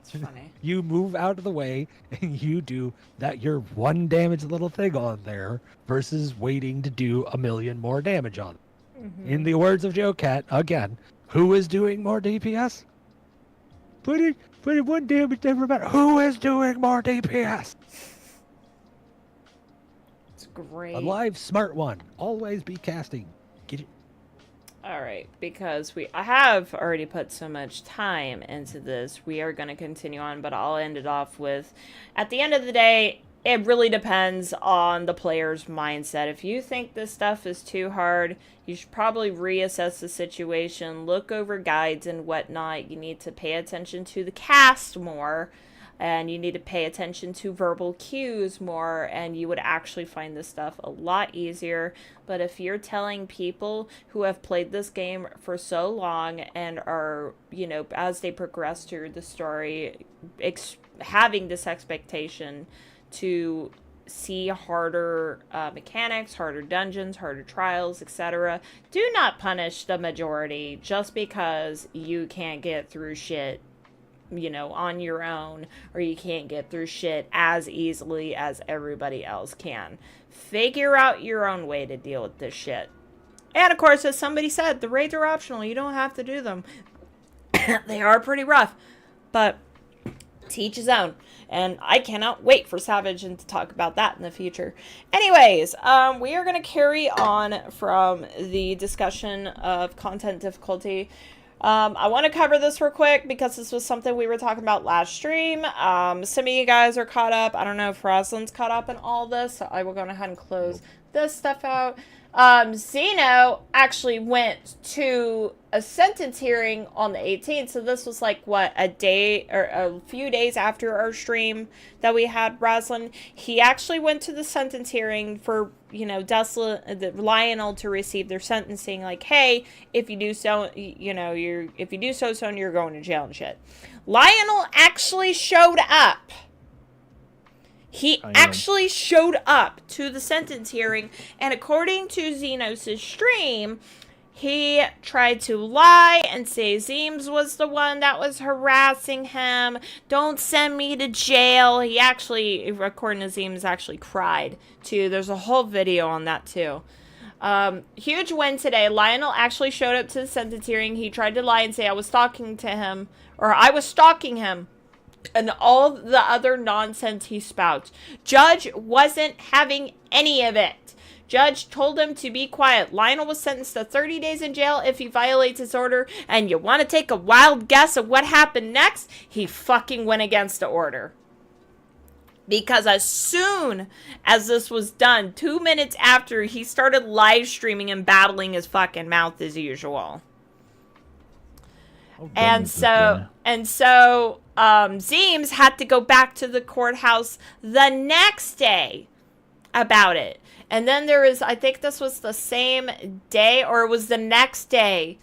It's funny. You move out of the way and you do that your one damage little thing on there versus waiting to do a million more damage on it. Mm-hmm. In the words of Joe Cat, again, who is doing more DPS? Put it one damage never matter. Who is doing more DPS? It's great. A live smart one. Always be casting. Get it? All right, because I have already put so much time into this, we are going to continue on, but I'll end it off with, at the end of the day, it really depends on the player's mindset. If you think this stuff is too hard, you should probably reassess the situation, look over guides and whatnot. You need to pay attention to the cast more, and you need to pay attention to verbal cues more, and you would actually find this stuff a lot easier. But if you're telling people who have played this game for so long and are, you know, as they progress through the story, having this expectation to see harder mechanics, harder dungeons, harder trials, etc., do not punish the majority just because you can't get through shit, you know, on your own, or you can't get through shit as easily as everybody else can. Figure out your own way to deal with this shit. And of course, as somebody said, the raids are optional. You don't have to do them. They are pretty rough, but to each his own. And I cannot wait for Savage and to talk about that in the future. Anyways, we are going to carry on from the discussion of content difficulty. I want to cover this real quick because this was something we were talking about last stream. Some of you guys are caught up. I don't know if Rosalind's caught up in all this, so I will go ahead and close this stuff out. Xeno actually went to a sentence hearing on the 18th, so this was like, what, a day or a few days after our stream that we had Rosalind. He actually went to the sentence hearing for, you know, Lionel to receive their sentencing, like, hey, if you do so, you know, if you do so, you're going to jail and shit. Lionel actually showed up. He actually showed up to the sentence hearing, and according to Xenosys stream, he tried to lie and say Zeems was the one that was harassing him. Don't send me to jail. He actually, according to Zeems, actually cried, too. There's a whole video on that, too. Huge win today. Lionel actually showed up to the sentence hearing. He tried to lie and say I was stalking him, and all the other nonsense he spouts. Judge wasn't having any of it. Judge told him to be quiet. Lionel was sentenced to 30 days in jail if he violates his order. And you want to take a wild guess of what happened next? He fucking went against the order. Because as soon as this was done, 2 minutes after, he started live streaming and battling his fucking mouth as usual. And so Zeems had to go back to the courthouse the next day about it. And then there is, I think this was the same day, or it was the next day,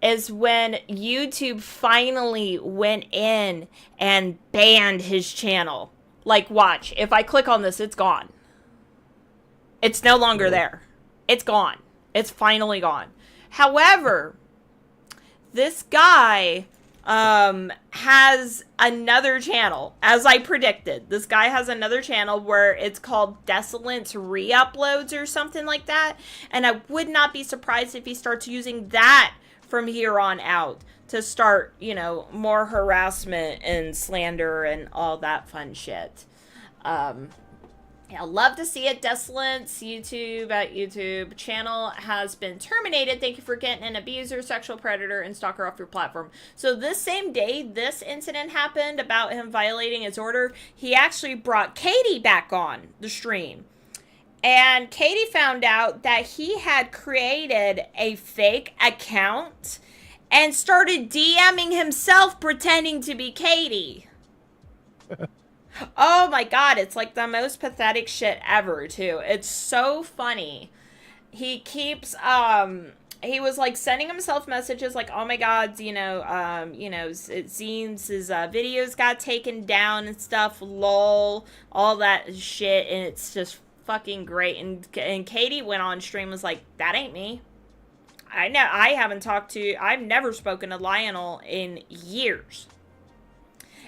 is when YouTube finally went in and banned his channel. Like, watch. If I click on this, it's gone. It's no longer there. It's gone. It's finally gone. However, this guy has another channel, as I predicted. This guy has another channel where it's called Desolance Re-Uploads or something like that. And I would not be surprised if he starts using that from here on out to start, you know, more harassment and slander and all that fun shit. I love to see it. Desolance YouTube channel has been terminated. Thank you for getting an abuser, sexual predator, and stalker off your platform. So this same day this incident happened about him violating his order, he actually brought Katie back on the stream. And Katie found out that he had created a fake account and started DMing himself pretending to be Katie. Oh my god, it's like the most pathetic shit ever, too. It's so funny. He keeps, he was like sending himself messages like, oh my god, it seems his videos got taken down and stuff, lol, all that shit, and it's just fucking great. And Katie went on stream and was like, that ain't me. I've never spoken to Lionel in years.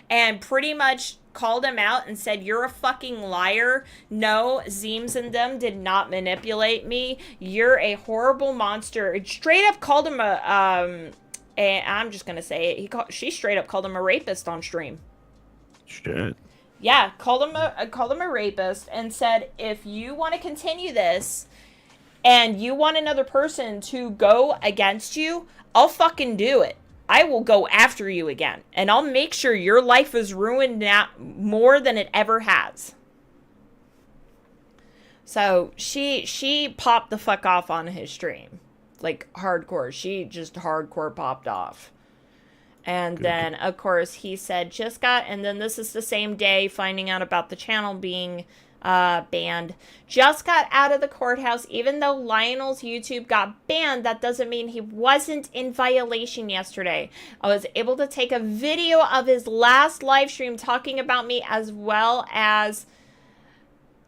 And pretty much called him out and said, you're a fucking liar. No, Zeems and them did not manipulate me. You're a horrible monster. It straight up called him and I'm just gonna say it. She straight up called him a rapist on stream. Shit. Yeah, called him a rapist and said, if you want to continue this and you want another person to go against you, I'll fucking do it. I will go after you again, and I'll make sure your life is ruined now more than it ever has. So she popped the fuck off on his stream, like hardcore. She just hardcore popped off. And then, of course, he said, and then this is the same day finding out about the channel being banned. Just got out of the courthouse. Even though Lionel's YouTube got banned, that doesn't mean he wasn't in violation yesterday. I was able to take a video of his last live stream talking about me as well as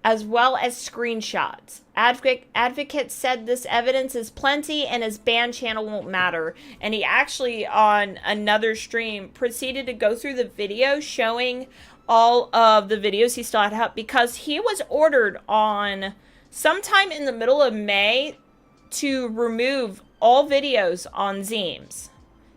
screenshots. Advocate said this evidence is plenty and his banned channel won't matter. And he actually, on another stream, proceeded to go through the video showing all of the videos he still had up, because he was ordered on sometime in the middle of May to remove all videos on Zeems.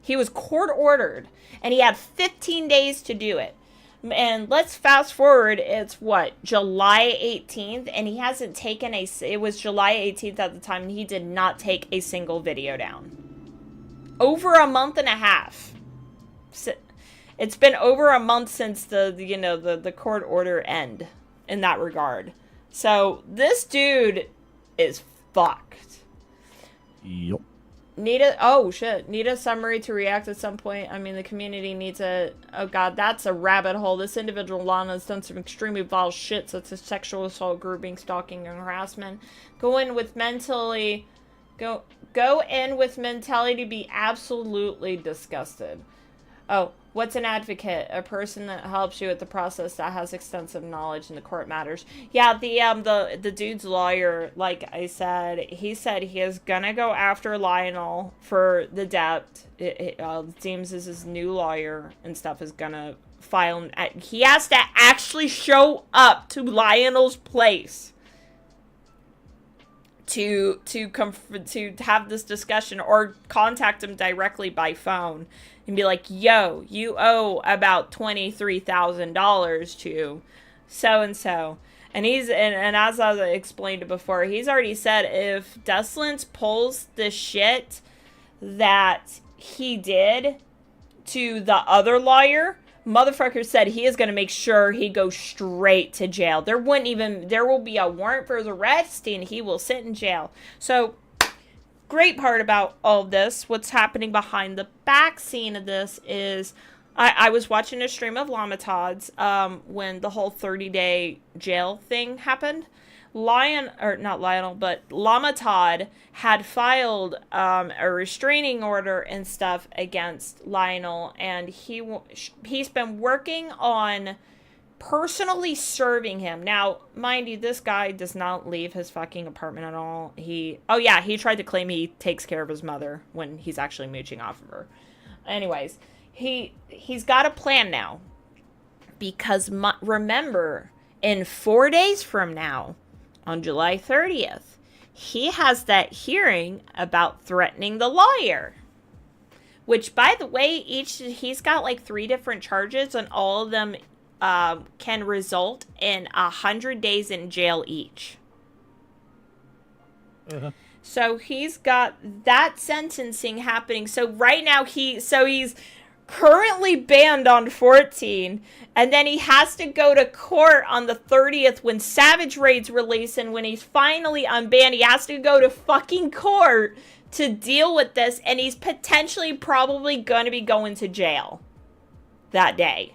He was court ordered and he had 15 days to do it. And let's fast forward, it's July 18th, and he hasn't taken it was July 18th at the time, and he did not take a single video down. Over a month and a half. It's been over a month since the court order end in that regard. So this dude is fucked. Yup. Need a summary to react at some point. I mean, the community needs oh god, that's a rabbit hole. This individual Lana has done some extremely vile shit, such as sexual assault, grooming, stalking, and harassment. Go in with mentality to be absolutely disgusted. Oh, what's an advocate? A person that helps you with the process that has extensive knowledge in the court matters. Yeah, the dude's lawyer, like I said, he said he is gonna go after Lionel for the debt. It seems as his new lawyer and stuff is gonna file. He has to actually show up to Lionel's place to have this discussion, or contact him directly by phone and be like, yo, you owe about $23,000 to so-and-so. And as I explained before, he's already said if Desolance pulls the shit that he did to the other lawyer, motherfucker said he is going to make sure he goes straight to jail. There will be a warrant for his arrest and he will sit in jail. So, great part about all of this, what's happening behind the back scene of this is, I was watching a stream of Lamatod's when the whole 30-day jail thing happened. Lamatod had filed a restraining order and stuff against Lionel, and he's been working on personally serving him. Now, mind you, this guy does not leave his fucking apartment at all. He tried to claim he takes care of his mother when he's actually mooching off of her. Anyways, he's got a plan now, because remember, in 4 days from now, on July 30th, he has that hearing about threatening the lawyer. Which, by the way, he's got like 3 different charges, and all of them can result in 100 days in jail each. So he's got that sentencing happening. So right now he's currently banned on 14, and then he has to go to court on the 30th when Savage Raid's release, and when he's finally unbanned, he has to go to fucking court to deal with this, and he's potentially probably going to be going to jail that day.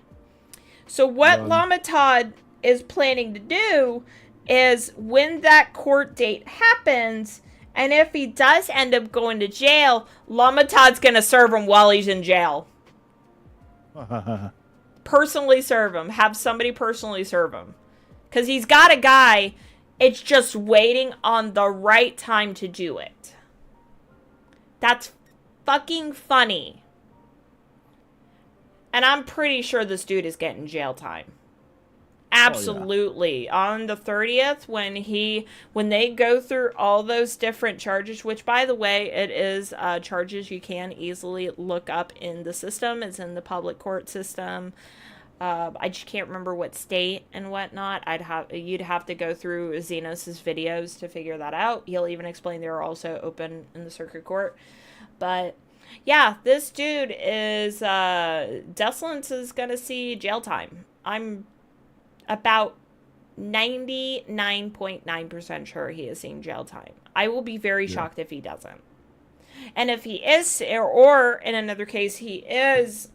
So what Lamatad is planning to do is when that court date happens, and if he does end up going to jail, Lamatad's going to serve him while he's in jail. Personally serve him. Have somebody personally serve him. Because he's got a guy. It's just waiting on the right time to do it. That's fucking funny. And I'm pretty sure this dude is getting jail time. Absolutely. Oh, yeah. On the 30th, when they go through all those different charges, which, by the way, it is charges you can easily look up in the system. It's in the public court system. I just can't remember what state and whatnot. You'd have to go through Xenosys videos to figure that out. He'll even explain they're also open in the circuit court. But yeah, this dude is Desolance is gonna see jail time. I'm about 99.9% sure he is seeing jail time. I will be very shocked if he doesn't. And if he is, or in another case, he is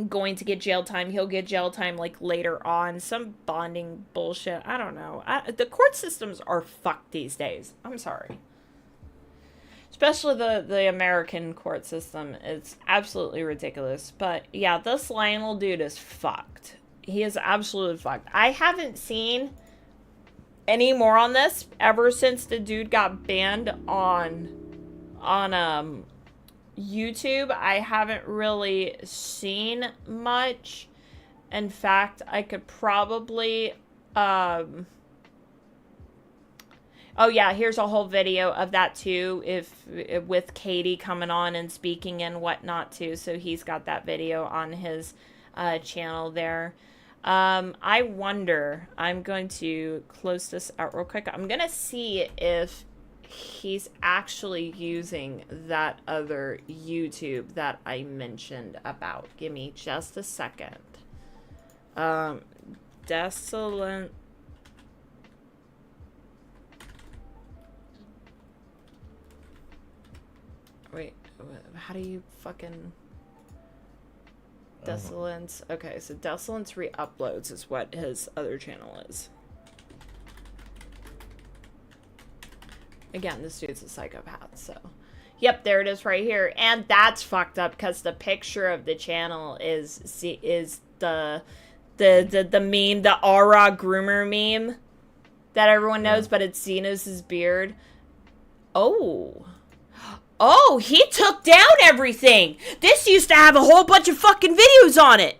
going to get jail time, he'll get jail time like later on. Some bonding bullshit. I don't know. The court systems are fucked these days. I'm sorry. Especially the American court system. It's absolutely ridiculous. But yeah, this Lionel dude is fucked. He is absolutely fucked. I haven't seen any more on this ever since the dude got banned on YouTube. I haven't really seen much. In fact, I could probably oh yeah, here's a whole video of that too, if with Katie coming on and speaking and whatnot too. So he's got that video on his channel there. I wonder, I'm going to close this out real quick. I'm going to see if he's actually using that other YouTube that I mentioned about. Give me just a second. Desolance. Wait, how do you fucking... Desolance. Okay, so Desolance re-uploads is what his other channel is. Again, this dude's a psychopath, so... Yep, there it is right here. And that's fucked up, because the picture of the channel is the meme, the Aura Groomer meme that everyone knows, but it's Xenosys beard. Oh, he took down everything. This used to have a whole bunch of fucking videos on it.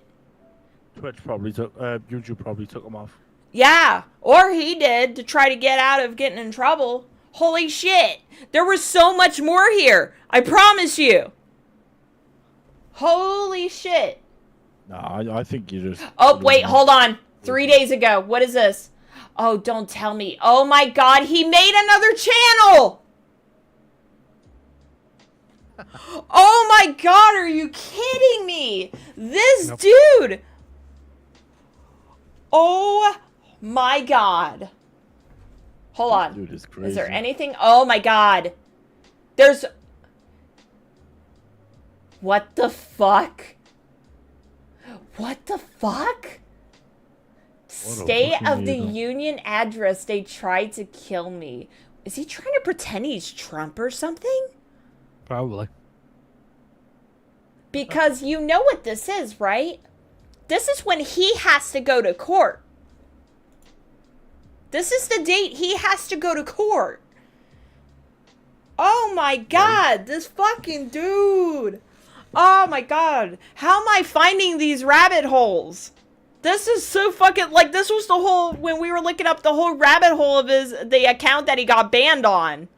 Twitch probably took, YouTube probably took them off. Yeah, or he did to try to get out of getting in trouble. Holy shit. There was so much more here. I promise you. Holy shit. No, I think you just... Oh, wait, hold on. 3 days ago. What is this? Oh, don't tell me. Oh my god, he made another channel. Oh my god, are you kidding me? This dude. Oh my god. Hold on. Dude is crazy. Is there anything? Oh my god. There's... What the fuck? What the fuck? State of the Union address. They tried to kill me. Is he trying to pretend he's Trump or something? Probably. Because you know what this is, right? This is when he has to go to court. This is the date he has to go to court. Oh my god, this fucking dude. Oh my god. How am I finding these rabbit holes? This is so fucking, like, this was the whole, when we were looking up the whole rabbit hole of the account that he got banned on.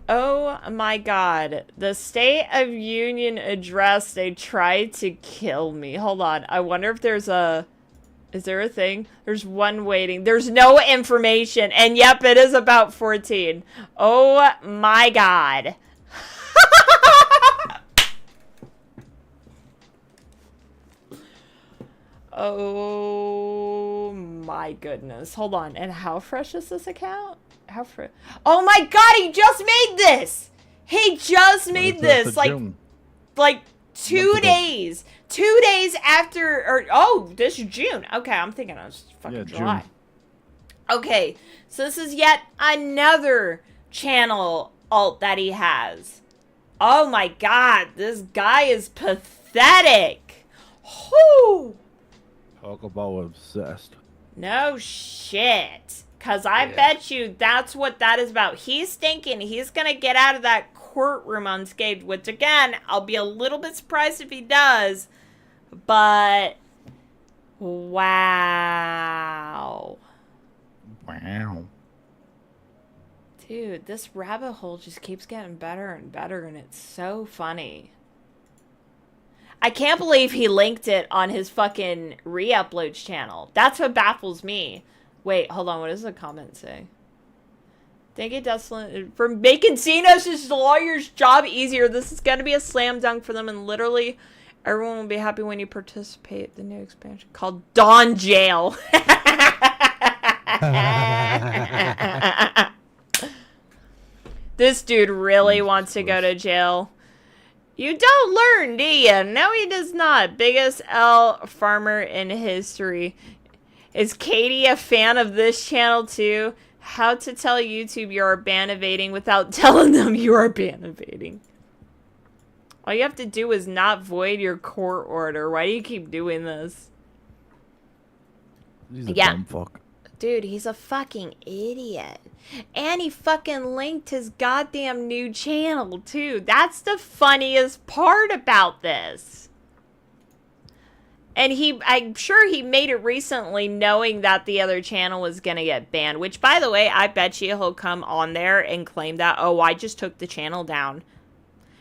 Oh my god. The State of Union address, they tried to kill me. Hold on. I wonder if there's a... Is there a thing? There's one waiting. There's no information. And yep, it is about 14. Oh my god. Oh my goodness. Hold on. And how fresh is this account? How fresh? Oh my god, he just made this! He just made this! Like 2 days. 2 days after, or, oh, this is June. Okay, I'm thinking it was fucking July. June. Okay, so this is yet another channel alt that he has. Oh my god, this guy is pathetic. Whoo! Talk about obsessed. No shit. Because I bet you that's what that is about. He's thinking he's going to get out of that courtroom unscathed, which, again, I'll be a little bit surprised if he does. But, wow. Wow. Dude, this rabbit hole just keeps getting better and better, and it's so funny. I can't believe he linked it on his fucking re-uploads channel. That's what baffles me. Wait, hold on. What does the comment say? Thank you, Desolance, for making Xenosys lawyer's job easier. This is going to be a slam dunk for them, and literally everyone will be happy when you participate in the new expansion called Dawn Jail. This dude really wants to go to jail. You don't learn, do you? No, he does not. Biggest L farmer in history. Is Katie a fan of this channel too? How to tell YouTube you are ban-evading without telling them you are ban-evading. All you have to do is not void your court order. Why do you keep doing this? He's a dumb fuck. Dude, he's a fucking idiot. And he fucking linked his goddamn new channel too. That's the funniest part about this. And I'm sure he made it recently knowing that the other channel was going to get banned. Which, by the way, I bet you he'll come on there and claim that, oh, I just took the channel down.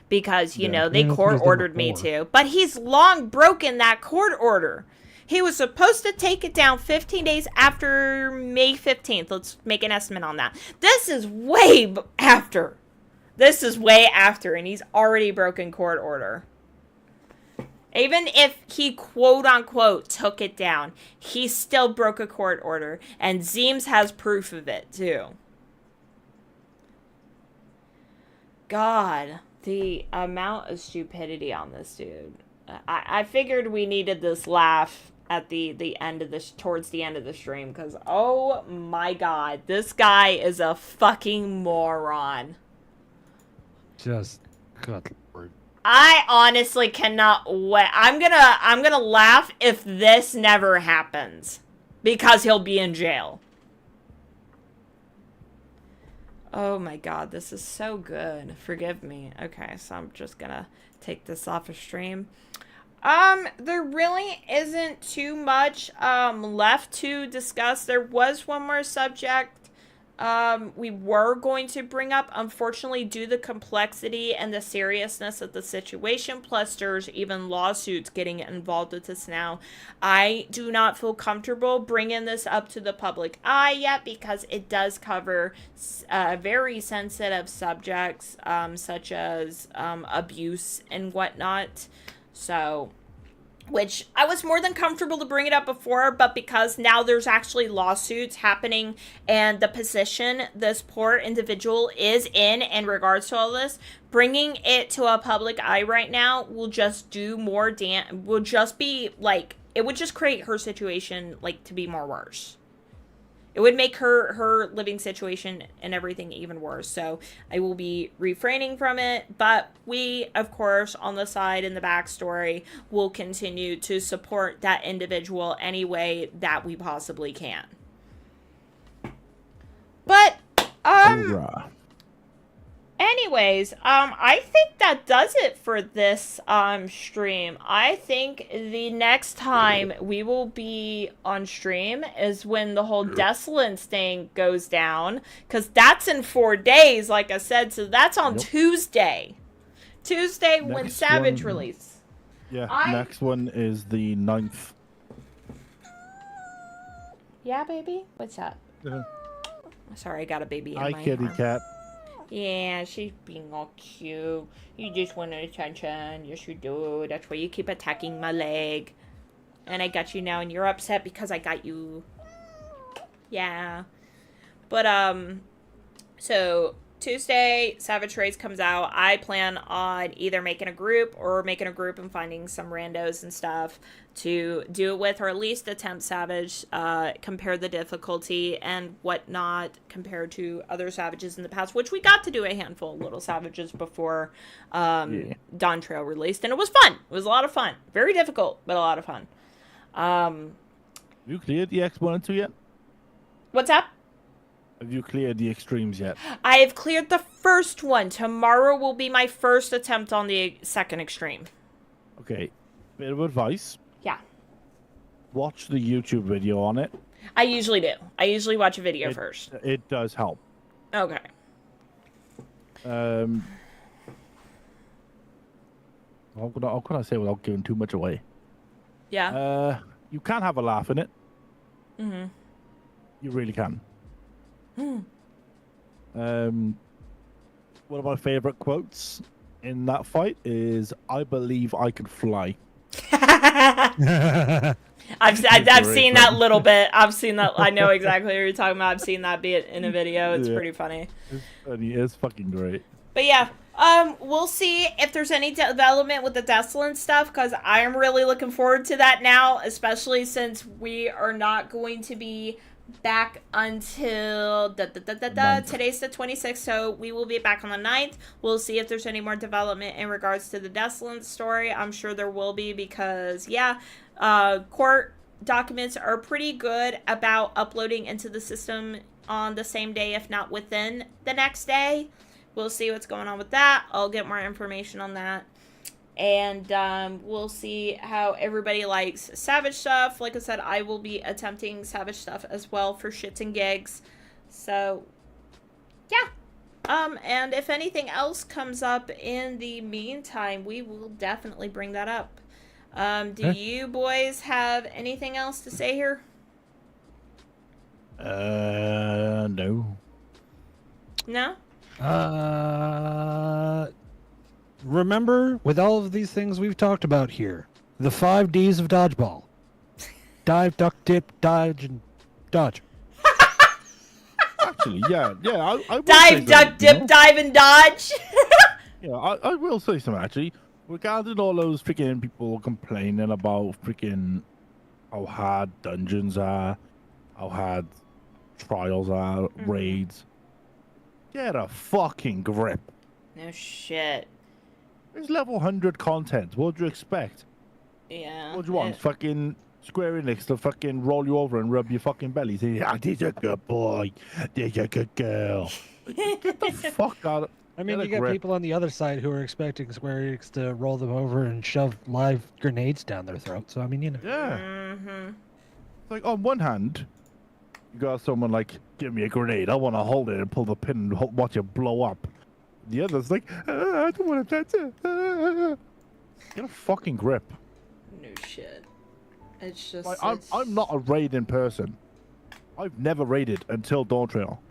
Because, you know, they court-ordered me to. But he's long broken that court order. He was supposed to take it down 15 days after May 15th. Let's make an estimate on that. This is way after. This is way after, and he's already broken court order. Even if he quote-unquote took it down, he still broke a court order. And Zeems has proof of it, too. God, the amount of stupidity on this dude. I figured we needed this laugh at the end of this, towards the end of the stream. Because, oh my God, this guy is a fucking moron. Just, good Lord. I honestly cannot wait. I'm gonna laugh if this never happens. Because he'll be in jail. Oh my God, this is so good. Forgive me. Okay, so I'm just gonna take this off of stream. There really isn't too much left to discuss. There was one more subject we were going to bring up. Unfortunately, due to the complexity and the seriousness of the situation, plus there's even lawsuits getting involved with this now, I do not feel comfortable bringing this up to the public eye yet, because it does cover very sensitive subjects, such as abuse and whatnot. So, which I was more than comfortable to bring it up before, but because now there's actually lawsuits happening and the position this poor individual is in regards to all this, bringing it to a public eye right now will just do more will just be like, it would just create her situation like to be more worse. It would make her living situation and everything even worse. So I will be refraining from it. But we, of course, on the side in the backstory, will continue to support that individual any way that we possibly can. But, anyways, I think that does it for this stream. I think the next time we will be on stream is when the whole Desolance thing goes down, because that's in 4 days, like I said. So that's on Tuesday. Tuesday when Next Savage one- release. Yeah, I- next one is the 9th. Yeah, baby. What's up? Uh, Sorry, I got a baby in Hi, my kitty arm. cat. Yeah, she's being all cute. You just want attention. Yes, you do. That's why you keep attacking my leg. And I got you now, and you're upset because I got you. Yeah. But, so Tuesday, Savage Raids comes out. I plan on either making a group and finding some randos and stuff to do it with, or at least attempt Savage, compare the difficulty and whatnot compared to other Savages in the past, which we got to do a handful of little Savages before Dawn Trail released, and it was fun. It was a lot of fun. Very difficult, but a lot of fun. Have you cleared the X1 and 2 yet? What's up? Have you cleared the extremes yet? I have cleared the first one. Tomorrow will be my first attempt on the second extreme. Okay, bit of advice. Yeah. Watch the YouTube video on it. I usually do. I usually watch a video first. It does help. Okay. How can I say without giving too much away? Yeah. You can have a laugh in it. Mm-hmm. You really can. One of my favorite quotes in that fight is, "I believe I can fly." I've seen that little bit. I've seen that. I know exactly what you're talking about. I've seen that bit in a video. It's pretty funny. It's funny. It's fucking great. But yeah, we'll see if there's any development with the Desolance stuff, because I am really looking forward to that now, especially since we are not going to be back until today's the 26th, so we will be back on the 9th. We'll see if there's any more development in regards to the Desolance story. I'm sure there will be, because court documents are pretty good about uploading into the system on the same day, if not within the next day. We'll see what's going on with that. I'll get more information on that. And we'll see how everybody likes Savage stuff. Like I said, I will be attempting Savage stuff as well for shits and gigs. So, yeah. And if anything else comes up in the meantime, we will definitely bring that up. Do you boys have anything else to say here? No. No? Remember, with all of these things we've talked about here, the 5 Ds of dodgeball: dive, duck, dip, dodge, and dodge. Actually, yeah. I will Dive, say duck, something, dip, you know? dive, and dodge. Yeah, I will say something, actually. Regarding all those freaking people complaining about freaking how hard dungeons are, how hard trials are, raids, get a fucking grip. No shit. It's level 100 content. What do you expect? Yeah. What do you want? Fucking Square Enix to fucking roll you over and rub your fucking belly. Say, this a good boy. This a good girl. Get the fuck out. I mean, Get you a got grip. people on the other side who are expecting Square Enix to roll them over and shove live grenades down their throat. So, I mean, you know. Yeah. Mm-hmm. It's like, on one hand, you got someone like, give me a grenade. I want to hold it and pull the pin and watch it blow up. The other's like, I don't want to touch it. Get a fucking grip. No shit. It's just. Like, I'm not a raiding person. I've never raided until Dawn Trail.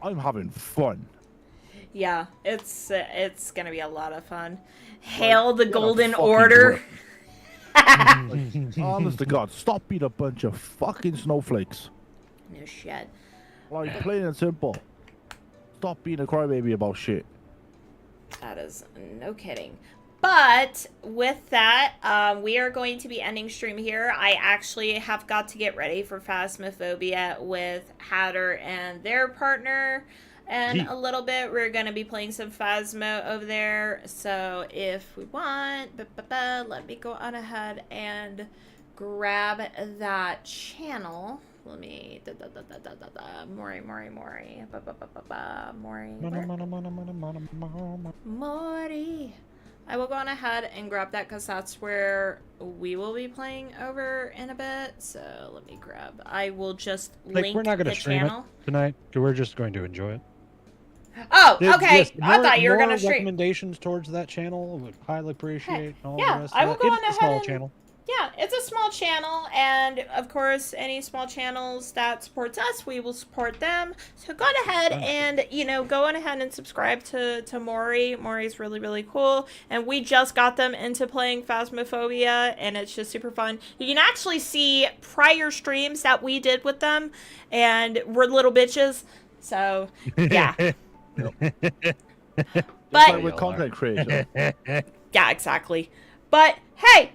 I'm having fun. Yeah, it's gonna be a lot of fun. Hail the get a Golden fucking Order. Like, honest to God, stop being a bunch of fucking snowflakes. No shit. Like, plain and simple. Stop being a crybaby about shit. That is no kidding. But with that, we are going to be ending stream here. I actually have got to get ready for Phasmophobia with Hatter and their partner. And a little bit, we're going to be playing some Phasmo over there. So if we want, let me go on ahead and grab that channel. Let me, Mori. Morty. I will go on ahead and grab that because that's where we will be playing over in a bit. So let me grab. I will just Like, link we're not going the to stream channel. it tonight. We're just going to enjoy it. Oh, Yes, okay. yes, I more- thought you were more gonna stream. recommendations towards that channel would highly appreciate. And all yeah, the rest I of will that. go It's on a ahead small and- channel. Yeah, it's a small channel, and of course, any small channels that supports us, we will support them. So go on ahead and, go on ahead and subscribe to Maury. Maury's really, really cool, and we just got them into playing Phasmophobia, and it's just super fun. You can actually see prior streams that we did with them, and we're little bitches, so, yeah. Just But like with content creation. yeah, exactly. But hey,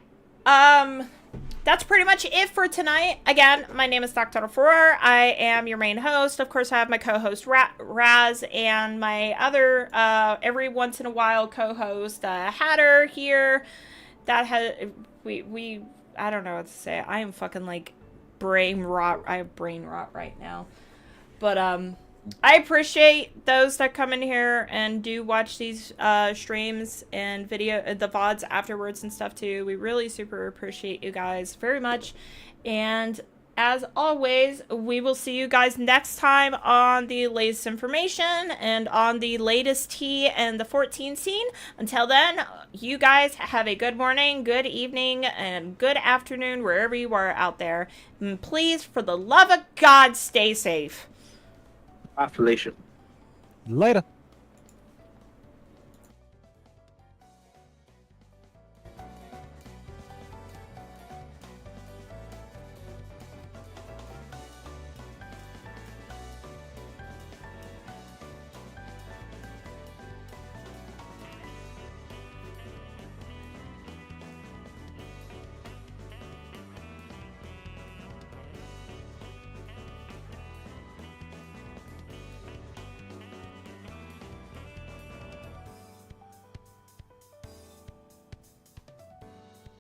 that's pretty much it for tonight. Again, my name is Dr. Four. I am your main host. Of course, I have my co-host Raz and my other every once in a while co-host Hatter here. That has we I don't know what to say. I am fucking like brain rot. I have brain rot right now. But I appreciate those that come in here and do watch these streams and the VODs afterwards and stuff too. We really super appreciate you guys very much. And as always, we will see you guys next time on the latest information and on the latest tea and the 14 scene. Until then, you guys have a good morning, good evening, and good afternoon wherever you are out there. And please, for the love of God, stay safe. Affiliation. Later.